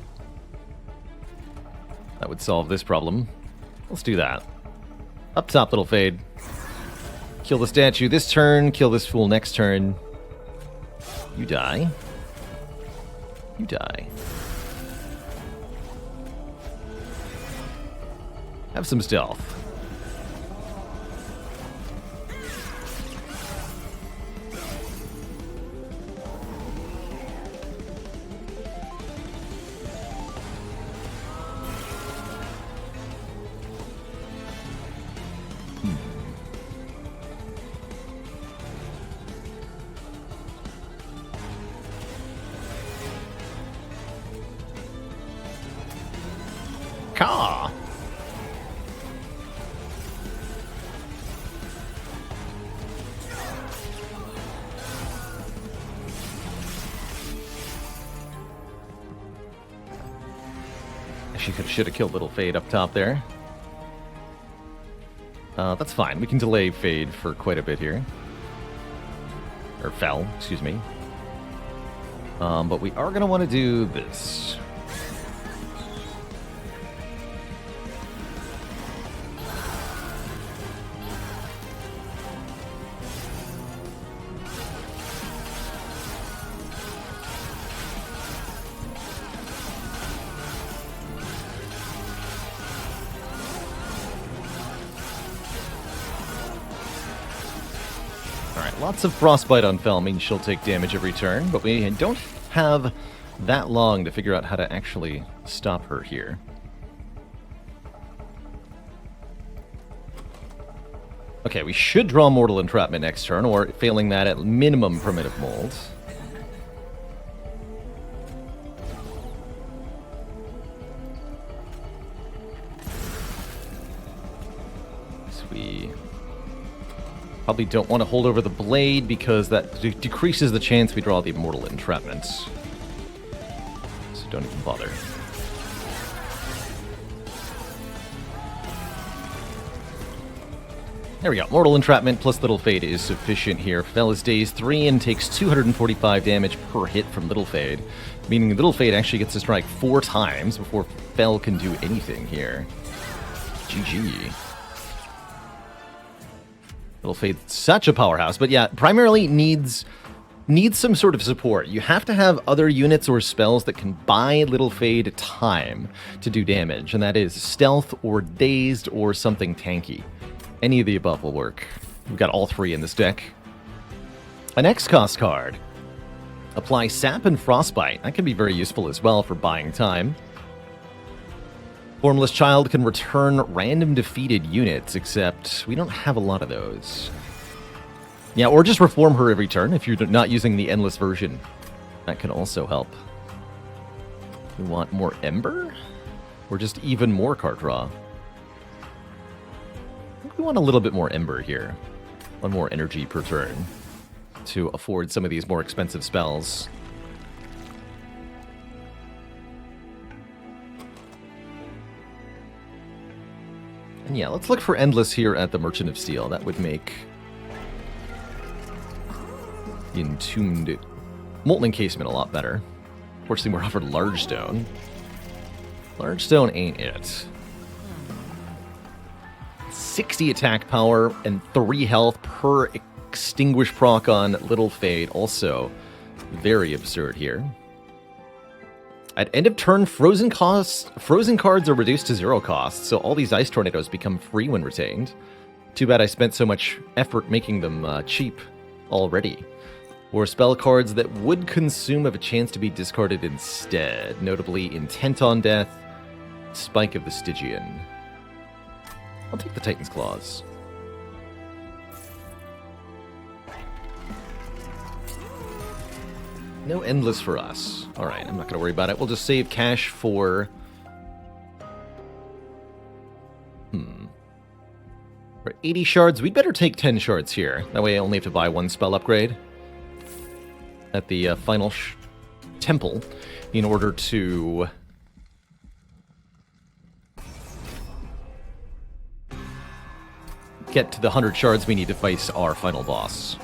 That would solve this problem. Let's do that. Up top, Little Fate. Kill the statue this turn, kill this fool next turn. You die. You die. Have some stealth. Caw. She should have killed Little Fade up top there. That's fine. We can delay Fade for quite a bit here. Or Fel, excuse me. But we are going to want to do this. Alright, lots of Frostbite on Fel means she'll take damage every turn, but we don't have that long to figure out how to actually stop her here. Okay, we should draw Mortal Entrapment next turn, or failing that, at minimum Primitive Mold. So we probably don't want to hold over the Blade, because that decreases the chance we draw the Mortal Entrapment. So don't even bother. There we go. Mortal Entrapment plus Little Fade is sufficient here. Fel is dazed 3 and takes 245 damage per hit from Little Fade, meaning Little Fade actually gets to strike 4 times before Fel can do anything here. GG. Little Fade, such a powerhouse, but yeah, primarily needs some sort of support. You have to have other units or spells that can buy Little Fade time to do damage, and that is Stealth or Dazed or something tanky. Any of the above will work. We've got all 3 in this deck. An X-Cost card. Apply Sap and Frostbite. That can be very useful as well for buying time. Formless Child can return random defeated units, except we don't have a lot of those. Yeah, or just reform her every turn if you're not using the Endless version. That can also help. We want more Ember? Or just even more card draw? We want a little bit more Ember here. 1 more energy per turn to afford some of these more expensive spells. And yeah, let's look for Endless here at the Merchant of Steel. That would make Entombed Molten Encasement a lot better. Fortunately, we're offered Large Stone. Large Stone ain't it. 60 attack power and 3 health per Extinguish proc on Little Fade. Also very absurd here. At end of turn, frozen cards are reduced to 0 cost, so all these Ice Tornadoes become free when retained. Too bad I spent so much effort making them cheap already. Or spell cards that would consume have a chance to be discarded instead, notably Intent on Death, Spike of the Stygian. I'll take the Titan's Claws. No Endless for us. Alright, I'm not going to worry about it. We'll just save cash for... For 80 shards, we'd better take 10 shards here. That way I only have to buy 1 spell upgrade at the final temple in order to... get to the 100 shards we need to face our final boss.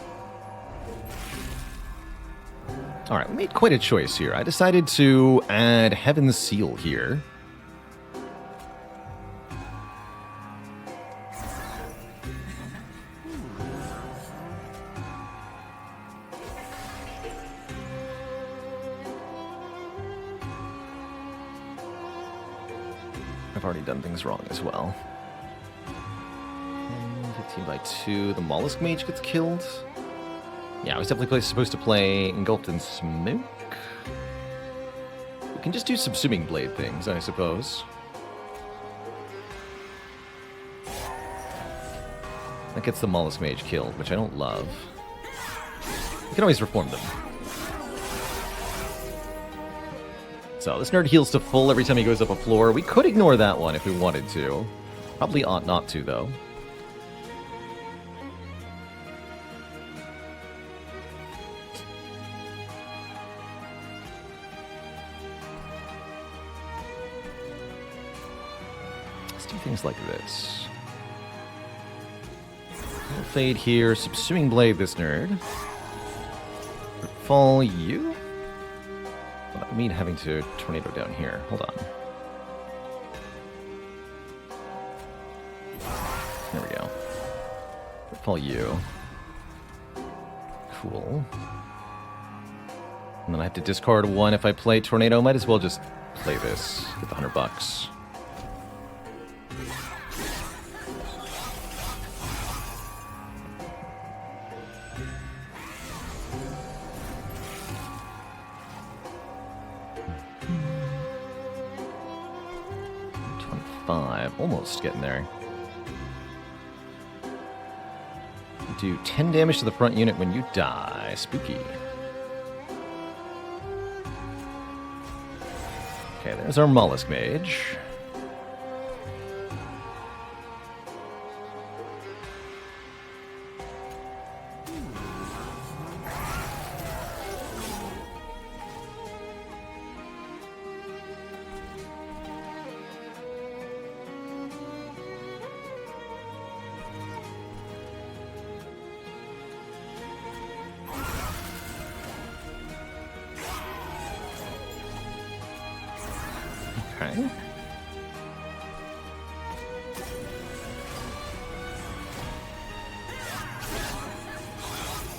Alright, we made quite a choice here. I decided to add Heaven's Seal here. I've already done things wrong as well. 15 by 2, the Mollusk Mage gets killed. Yeah, I was definitely supposed to play Engulfed in Smoke. We can just do Subsuming Blade things, I suppose. That gets the Mollusk Mage killed, which I don't love. We can always reform them. So, this nerd heals to full every time he goes up a floor. We could ignore that one if we wanted to. Probably ought not to, though. Things like this. Little Fade here, Subsuming Blade this nerd. Fall you? Well, I mean having to tornado down here. Hold on. There we go. Fall you. Cool. And then I have to discard 1 if I play Tornado. Might as well just play this. Get the $100. 5. Almost getting there. Do 10 damage to the front unit when you die. Spooky. Okay, there's our Mollusk Mage. Okay.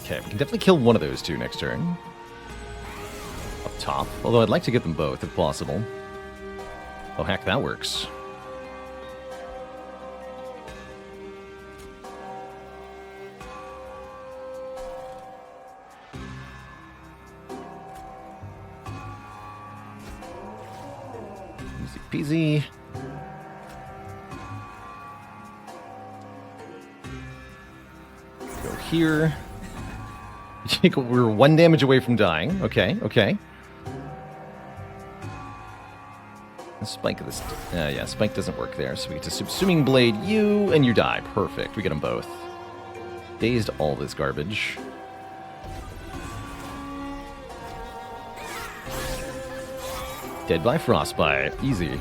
Okay, we can definitely kill one of those two next turn. Up top. Although I'd like to get them both, if possible. Oh, heck, that works. Easy peasy. Go here. We're 1 damage away from dying. Okay, okay. The spike of this... yeah, spike doesn't work there. So we get to Subsuming Blade you, and you die. Perfect. We get them both. Dazed all this garbage. Dead by frostbite. Easy.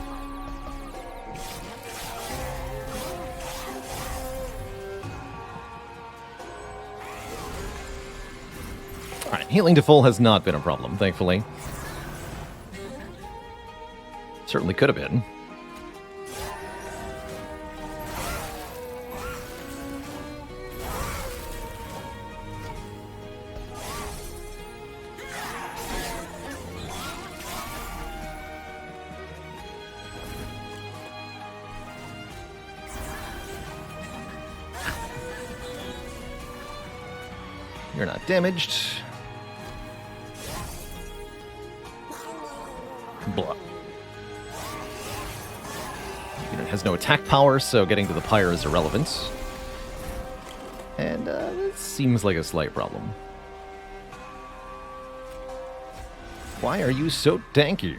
Alright, healing to full has not been a problem, thankfully. Certainly could have been. You're not damaged. Blah. Unit has no attack power, so getting to the pyre is irrelevant. And it seems like a slight problem. Why are you so tanky?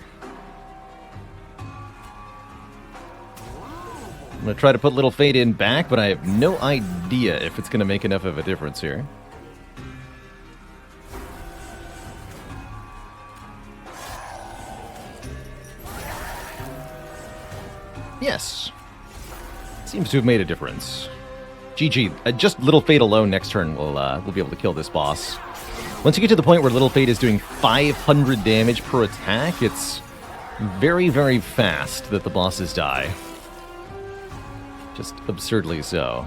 I'm going to try to put Little Fade in back, but I have no idea if it's going to make enough of a difference here. Yes. Seems to have made a difference. GG. Just Little Fade alone next turn will be able to kill this boss. Once you get to the point where Little Fade is doing 500 damage per attack, it's very, very fast that the bosses die. Just absurdly so.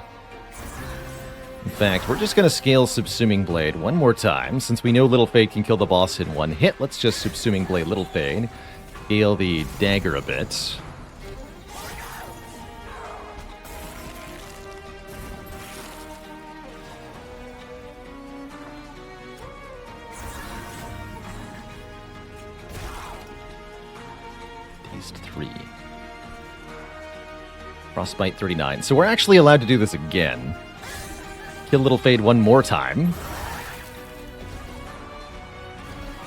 In fact, we're just going to scale Subsuming Blade one more time. Since we know Little Fade can kill the boss in one hit, let's just Subsuming Blade Little Fade. Scale the dagger a bit. Taste 3. Frostbite 39. So we're actually allowed to do this again. Kill Little Fade one more time.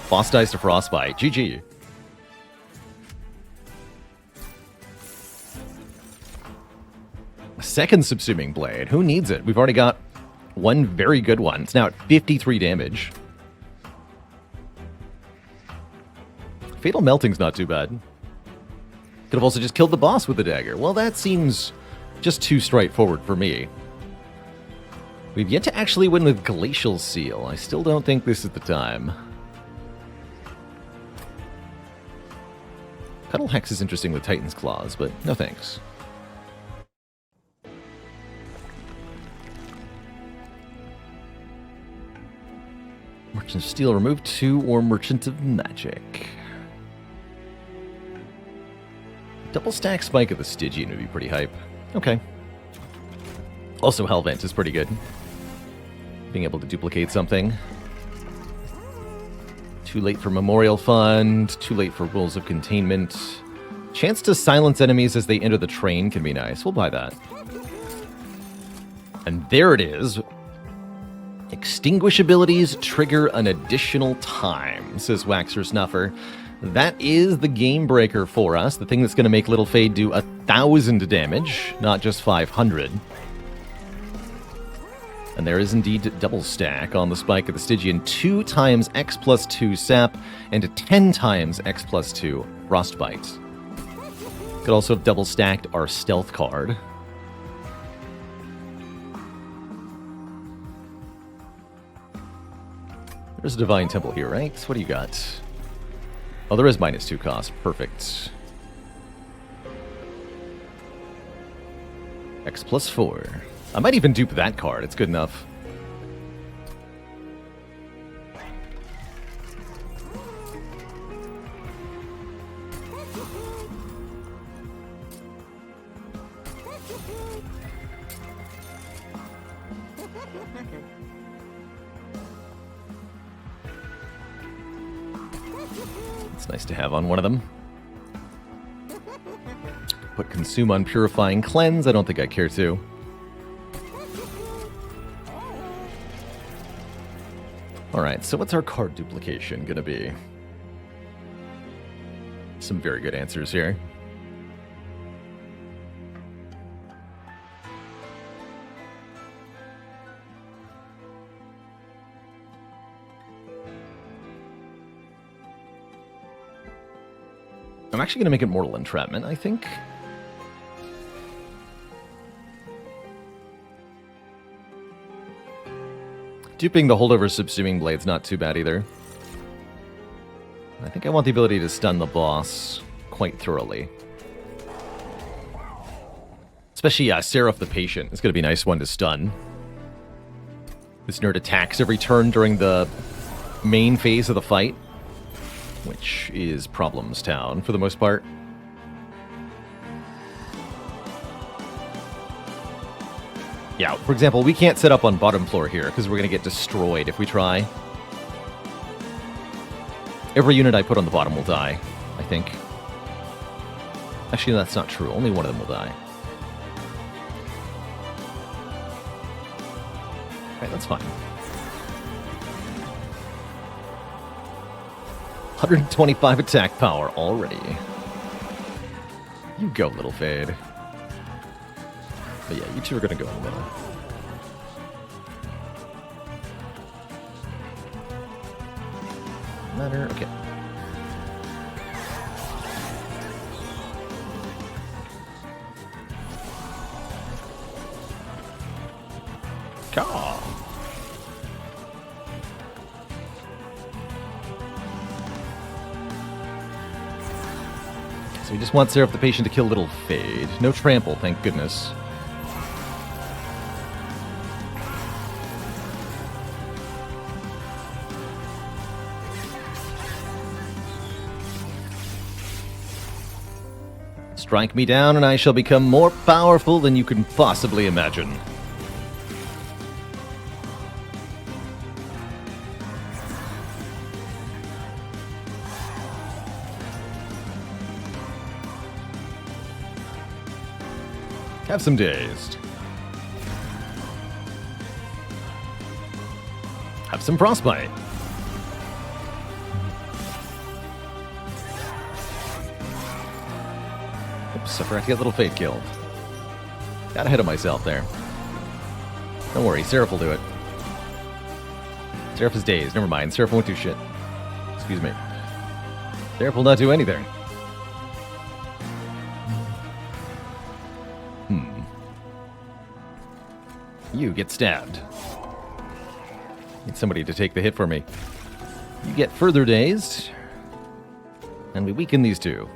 Boss dies to Frostbite. GG. A second Subsuming Blade. Who needs it? We've already got one very good one. It's now at 53 damage. Fatal Melting's not too bad. Could have also just killed the boss with the dagger. Well, that seems just too straightforward for me. We've yet to actually win with Glacial Seal. I still don't think this is the time. Cuddle Hex is interesting with Titan's Claws, but no thanks. Merchant of Steel, remove 2, or Merchant of Magic. Double stack Spike of the Stygian would be pretty hype. Okay. Also, Hellvent is pretty good. Being able to duplicate something. Too late for Memorial Fund. Too late for Rules of Containment. Chance to silence enemies as they enter the train can be nice. We'll buy that. And there it is. Extinguish abilities trigger an additional time, says Waxer Snuffer. That is the game breaker for us. The thing that's going to make Little Fade do 1,000 damage, not just 500. And there is indeed double stack on the Spike of the Stygian. 2 times X plus 2 Sap, and 10 times X plus 2 Frostbite. Could also have double stacked our Stealth card. There's a Divine Temple here, right? What do you got? Oh, there is -2 cost. Perfect. X plus 4. I might even dupe that card. It's good enough. It's nice to have on one of them. Put Consume on Purifying Cleanse. I don't think I care to. Alright, so what's our card duplication gonna be? Some very good answers here. I'm actually going to make it Mortal Entrapment, I think. Duping the holdover Subsuming Blade's not too bad either. I think I want the ability to stun the boss quite thoroughly. Especially, Seraph the Patient. It's going to be a nice one to stun. This nerd attacks every turn during the main phase of the fight, which is Problems Town for the most part. Yeah, for example, we can't set up on bottom floor here because we're going to get destroyed if we try. Every unit I put on the bottom will die, I think. Actually, that's not true. Only one of them will die. Alright, that's fine. 125 attack power already. You go, Little Fade. But yeah, you two are going to go in the middle. Matter, okay. Caw. So we just want Seraph the Patient to kill Little Fade. No trample, thank goodness. Strike me down and I shall become more powerful than you can possibly imagine. Have some dazed. Have some frostbite. Oops, I forgot to get Little Fade killed. Got ahead of myself there. Don't worry, Seraph will do it. Seraph is dazed. Never mind, Seraph won't do shit. Excuse me. Seraph will not do anything. You get stabbed. Need somebody to take the hit for me. You get further dazed. And we weaken these two.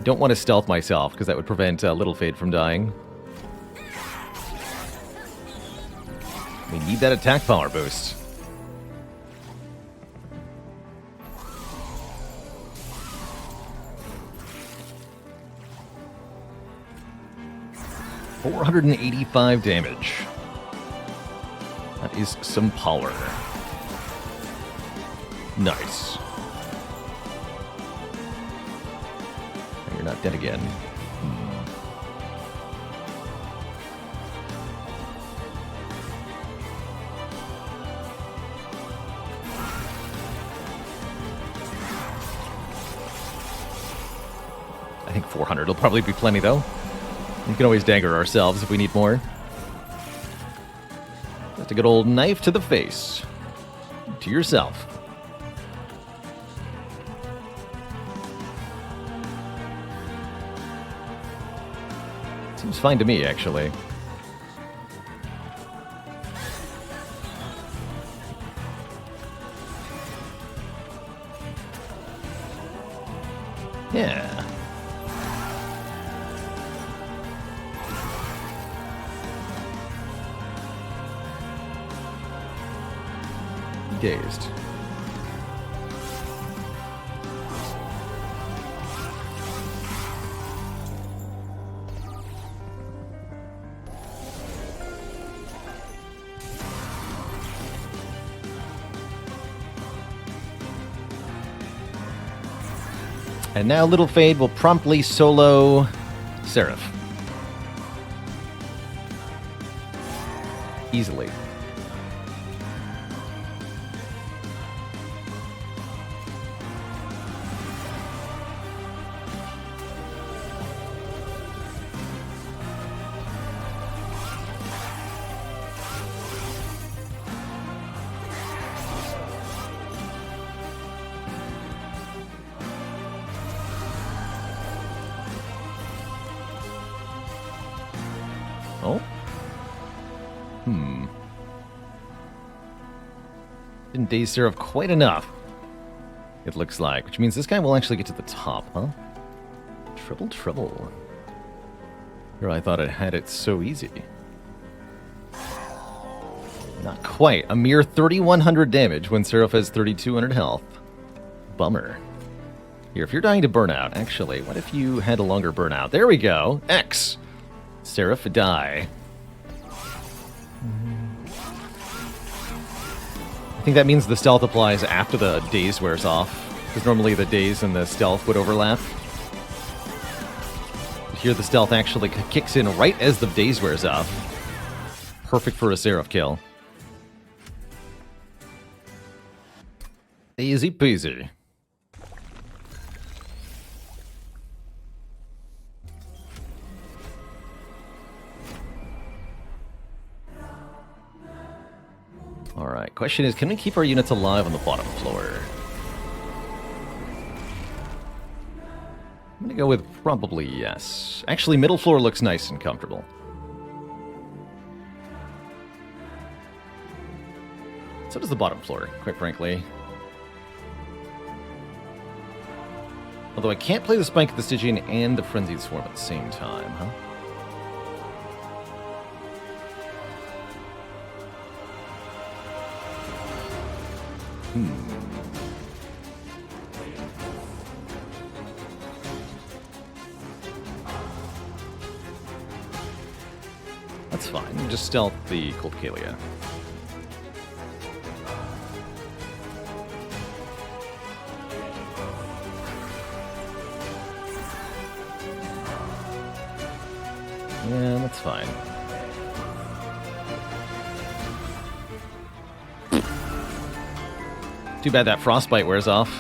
Don't want to stealth myself, because that would prevent Little Fade from dying. We need that attack power boost. $485 damage. That is some power. Nice. You're not dead again. I think 400 will probably be plenty, though. We can always dagger ourselves if we need more. Just a good old knife to the face. To yourself. Seems fine to me, actually. Yeah. Dazed. And now Little Fade will promptly solo Seraph. Easily. Oh? Didn't daze Seraph quite enough, it looks like. Which means this guy will actually get to the top, huh? Trouble, trouble. Here I thought it had it so easy. Not quite. A mere 3,100 damage when Seraph has 3,200 health. Bummer. Here, if you're dying to burnout, actually, what if you had a longer burnout? There we go. X. Seraph, die. I think that means the stealth applies after the daze wears off, because normally the daze and the stealth would overlap. But here the stealth actually kicks in right as the daze wears off. Perfect for a Seraph kill. Easy peasy. Alright, question is, can we keep our units alive on the bottom floor? I'm gonna go with probably yes. Actually, middle floor looks nice and comfortable. So does the bottom floor, quite frankly. Although I can't play the Spike of the Stygian and the Frenzied Swarm at the same time, huh? That's fine. Just stealth the Cold Kalia. Yeah, that's fine. Too bad that frostbite wears off.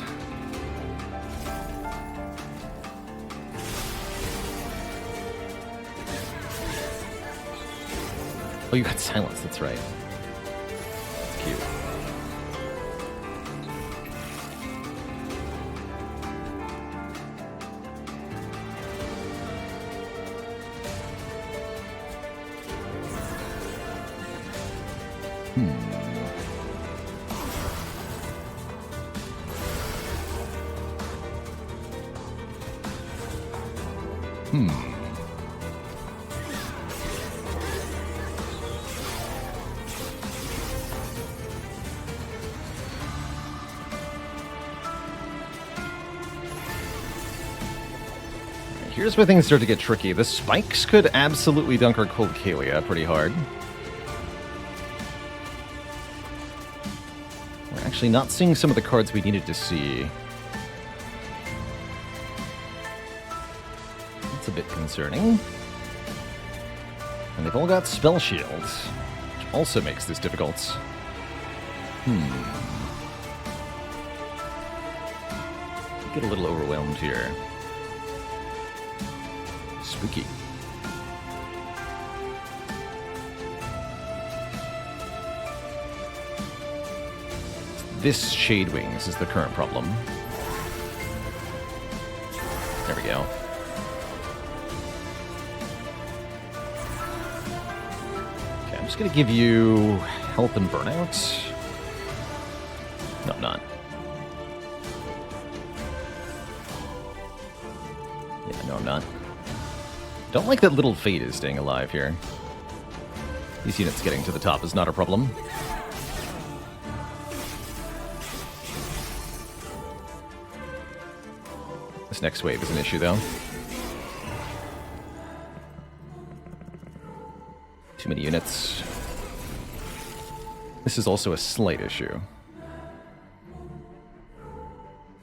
Oh, you got silence, that's right. Cute. Here's where things start to get tricky. The spikes could absolutely dunk our Cold Kalia pretty hard. We're actually not seeing some of the cards we needed to see. a bit concerning. And they've all got spell shields, which also makes this difficult. Get a little overwhelmed here. Spooky. This Shade Wings is the current problem. There we go. Okay, I'm just gonna give you health and burnout. No, I'm not. Yeah, no, I'm not. Don't like that little Fate is staying alive here. These units getting to the top is not a problem. This next wave is an issue, though. Too many units. This is also a slight issue.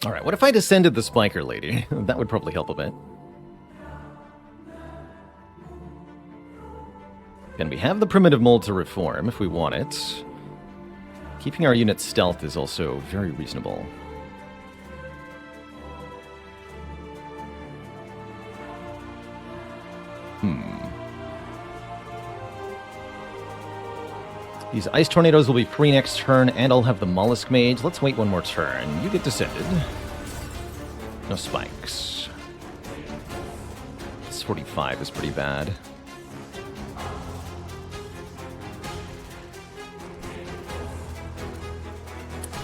Alright, what if I descended the Spiker Lady? That would probably help a bit. And we have the Primitive Mold to reform if we want it. Keeping our units stealth is also very reasonable. These Ice Tornadoes will be free next turn, and I'll have the Mollusk Mage. Let's wait one more turn. You get descended. No spikes. This 45 is pretty bad.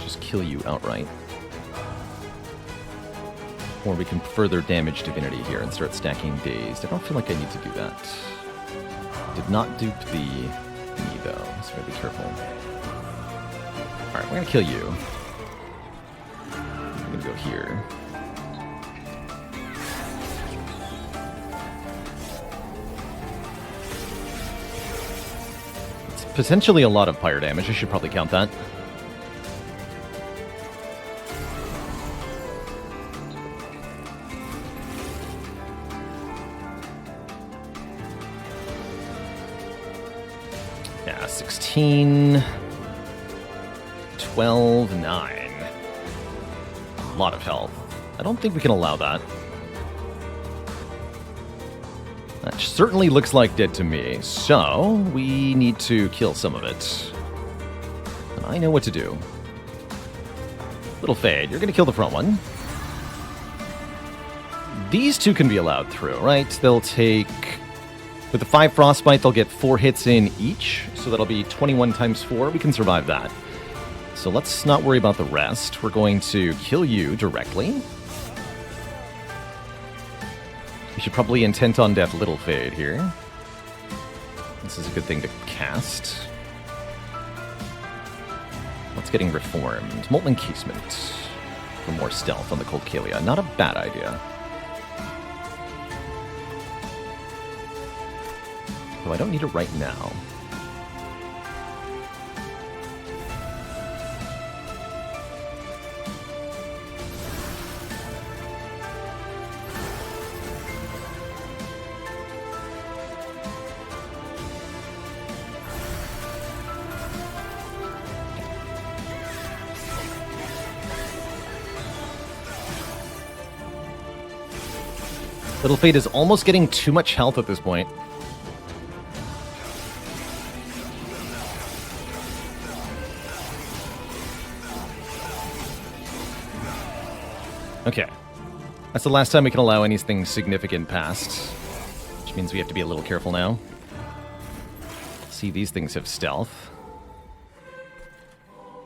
Just kill you outright. Or we can further damage Divinity here and start stacking Dazed. I don't feel like I need to do that. Did not dupe the knee, though, so gotta be careful. Alright, we're gonna kill you. I'm gonna go here. It's potentially a lot of pyre damage. I should probably count that. Yeah, 16, 12, 9. A lot of health. I don't think we can allow that. That certainly looks like dead to me, so we need to kill some of it. And I know what to do. Little Fade, you're going to kill the front one. These two can be allowed through, right? They'll take... With the 5 Frostbite, they'll get 4 hits in each, so that'll be 21 times 4. We can survive that. So let's not worry about the rest. We're going to kill you directly. We should probably Intent on Death Little Fade here. This is a good thing to cast. What's getting reformed? Molten Casement for more stealth on the Cold Kalia. Not a bad idea. I don't need it right now. Little Fate is almost getting too much health at this point. Okay. That's the last time we can allow anything significant past. Which means we have to be a little careful now. See, these things have stealth.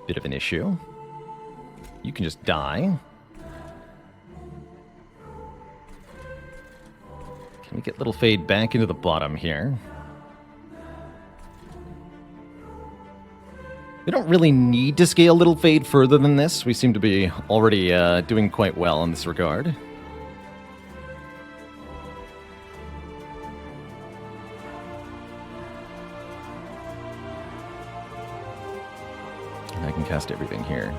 Bit of an issue. You can just die. Can we get Little Fade back into the bottom here? We don't really need to scale Little Fade further than this. We seem to be already doing quite well in this regard. And I can cast everything here.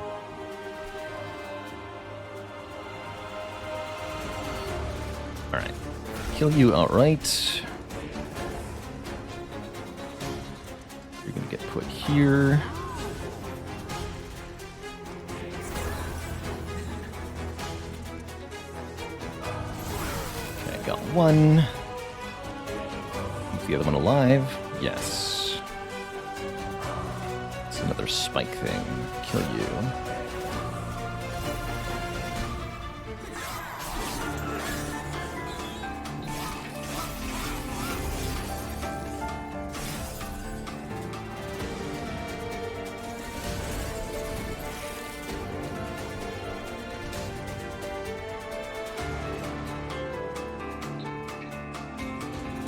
Alright. kill you outright. You're going to get put here. Okay, got one. Keep the other one alive. Yes. It's another spike thing. Kill you.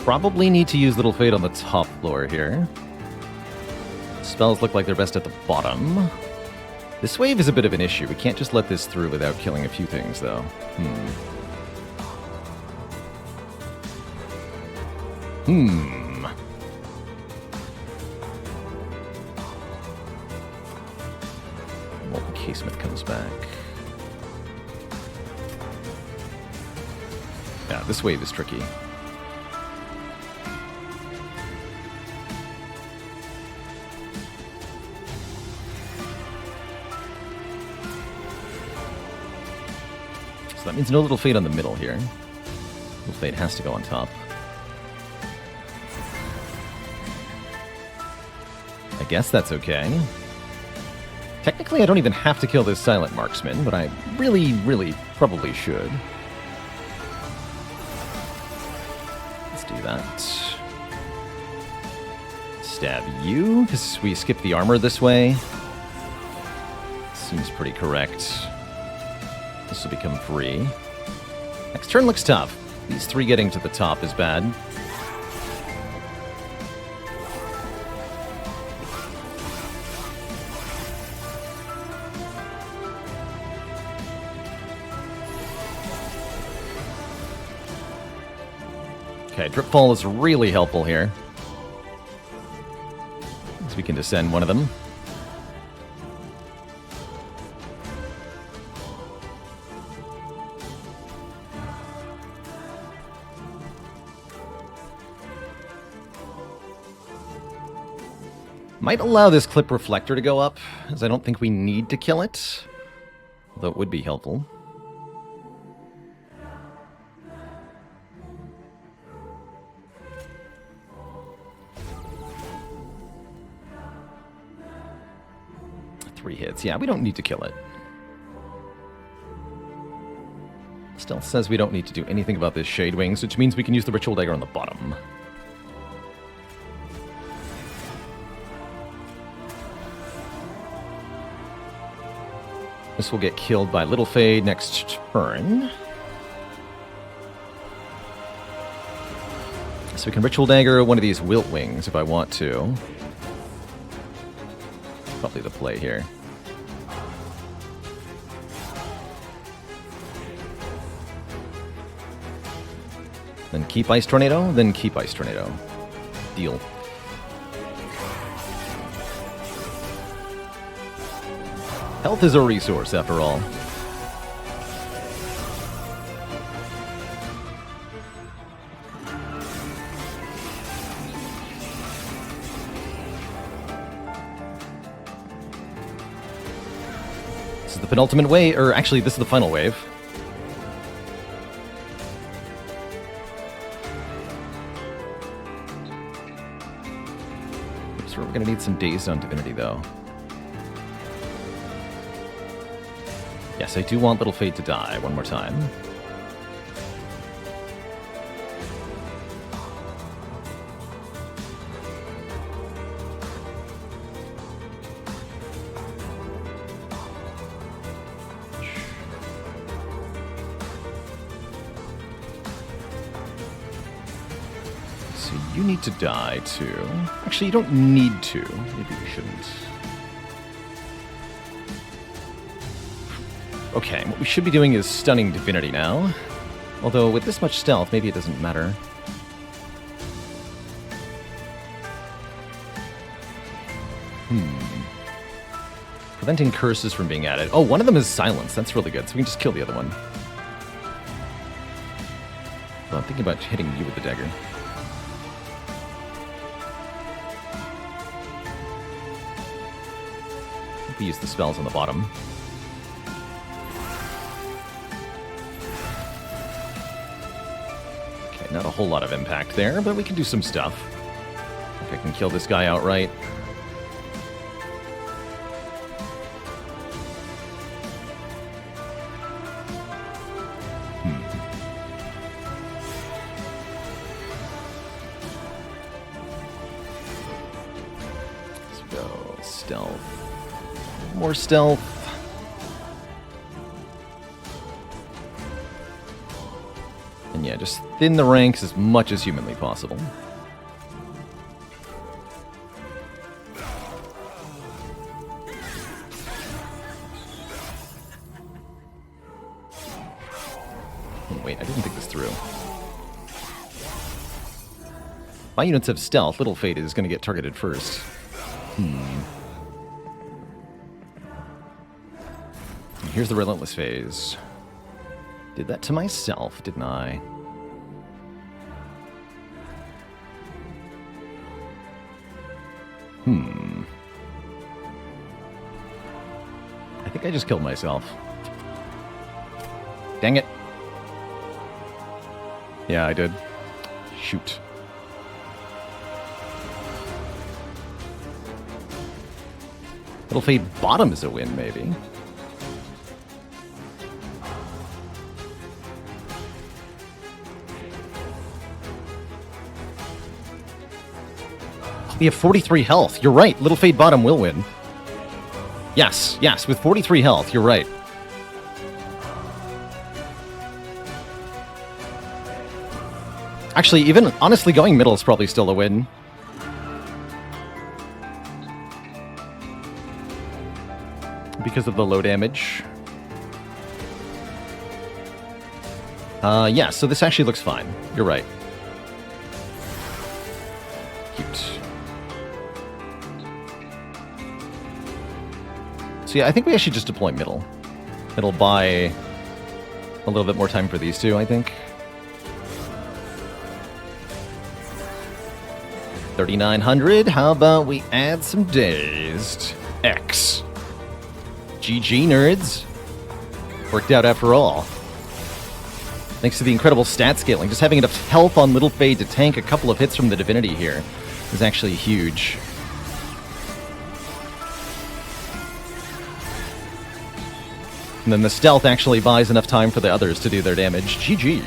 Probably need to use Little Fate on the top floor here. Spells look like they're best at the bottom. This wave is a bit of an issue. We can't just let this through without killing a few things, though. Molten Casement comes back. Yeah, this wave is tricky. That means no Little Fate on the middle here. Little Fate has to go on top. I guess that's okay. Technically, I don't even have to kill this Silent Marksman, but I really, really probably should. Let's do that. Stab you, because we skip the armor this way. Seems pretty correct. This will become free. Next turn looks tough. These three getting to the top is bad. Okay, Dripfall is really helpful here. So we can descend one of them. Might allow this Clip Reflector to go up, as I don't think we need to kill it. Although it would be helpful. Three hits. Yeah, we don't need to kill it. Stealth says we don't need to do anything about this Shade Wings, which means we can use the Ritual Dagger on the bottom. This will get killed by Little Fade next turn. So we can Ritual Dagger one of these Wilt Wings if I want to. Probably the play here. Then keep Ice Tornado, then keep Ice Tornado. Deal. Health is a resource, after all. This is the penultimate wave, or actually, this is the final wave. So we're going to need some Dazed on Divinity, though. Yes, I do want Little Fate to die one more time. So you need to die too. Actually, you don't need to. Maybe we shouldn't. Okay, what we should be doing is stunning Divinity now. Although, with this much stealth, maybe it doesn't matter. Preventing curses from being added. Oh, one of them is silence. That's really good, so we can just kill the other one. So I'm thinking about hitting you with the dagger. We use the spells on the bottom. Okay, not a whole lot of impact there, but we can do some stuff. I think I can kill this guy outright. Let's go stealth. More stealth. And yeah, just thin the ranks as much as humanly possible. Oh, wait, I didn't think this through. My units have stealth. Little Fate is going to get targeted first. And here's the Relentless phase. Did that to myself, didn't I? I think I just killed myself. Dang it. Yeah, I did. Shoot. Little Fate bottom is a win, maybe. We have 43 health. You're right. Little Fate bottom will win. Yes, yes, with 43 health, you're right. Actually, even honestly, going middle is probably still a win. Because of the low damage. Yeah, so this actually looks fine. You're right. Cute. So yeah, I think we actually just deploy middle. It'll buy a little bit more time for these two, I think. 3,900. How about we add some dazed? X. GG, nerds. Worked out after all. Thanks to the incredible stat scaling, just having enough health on Little Fade to tank a couple of hits from the divinity here is actually huge. And then the stealth actually buys enough time for the others to do their damage. GG.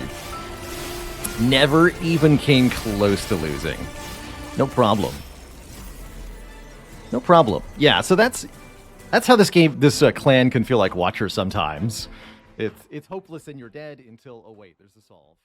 Never even came close to losing. No problem. No problem. Yeah, so that's how this game, this clan can feel like Watcher sometimes. It's hopeless and you're dead until, oh wait, there's a solve.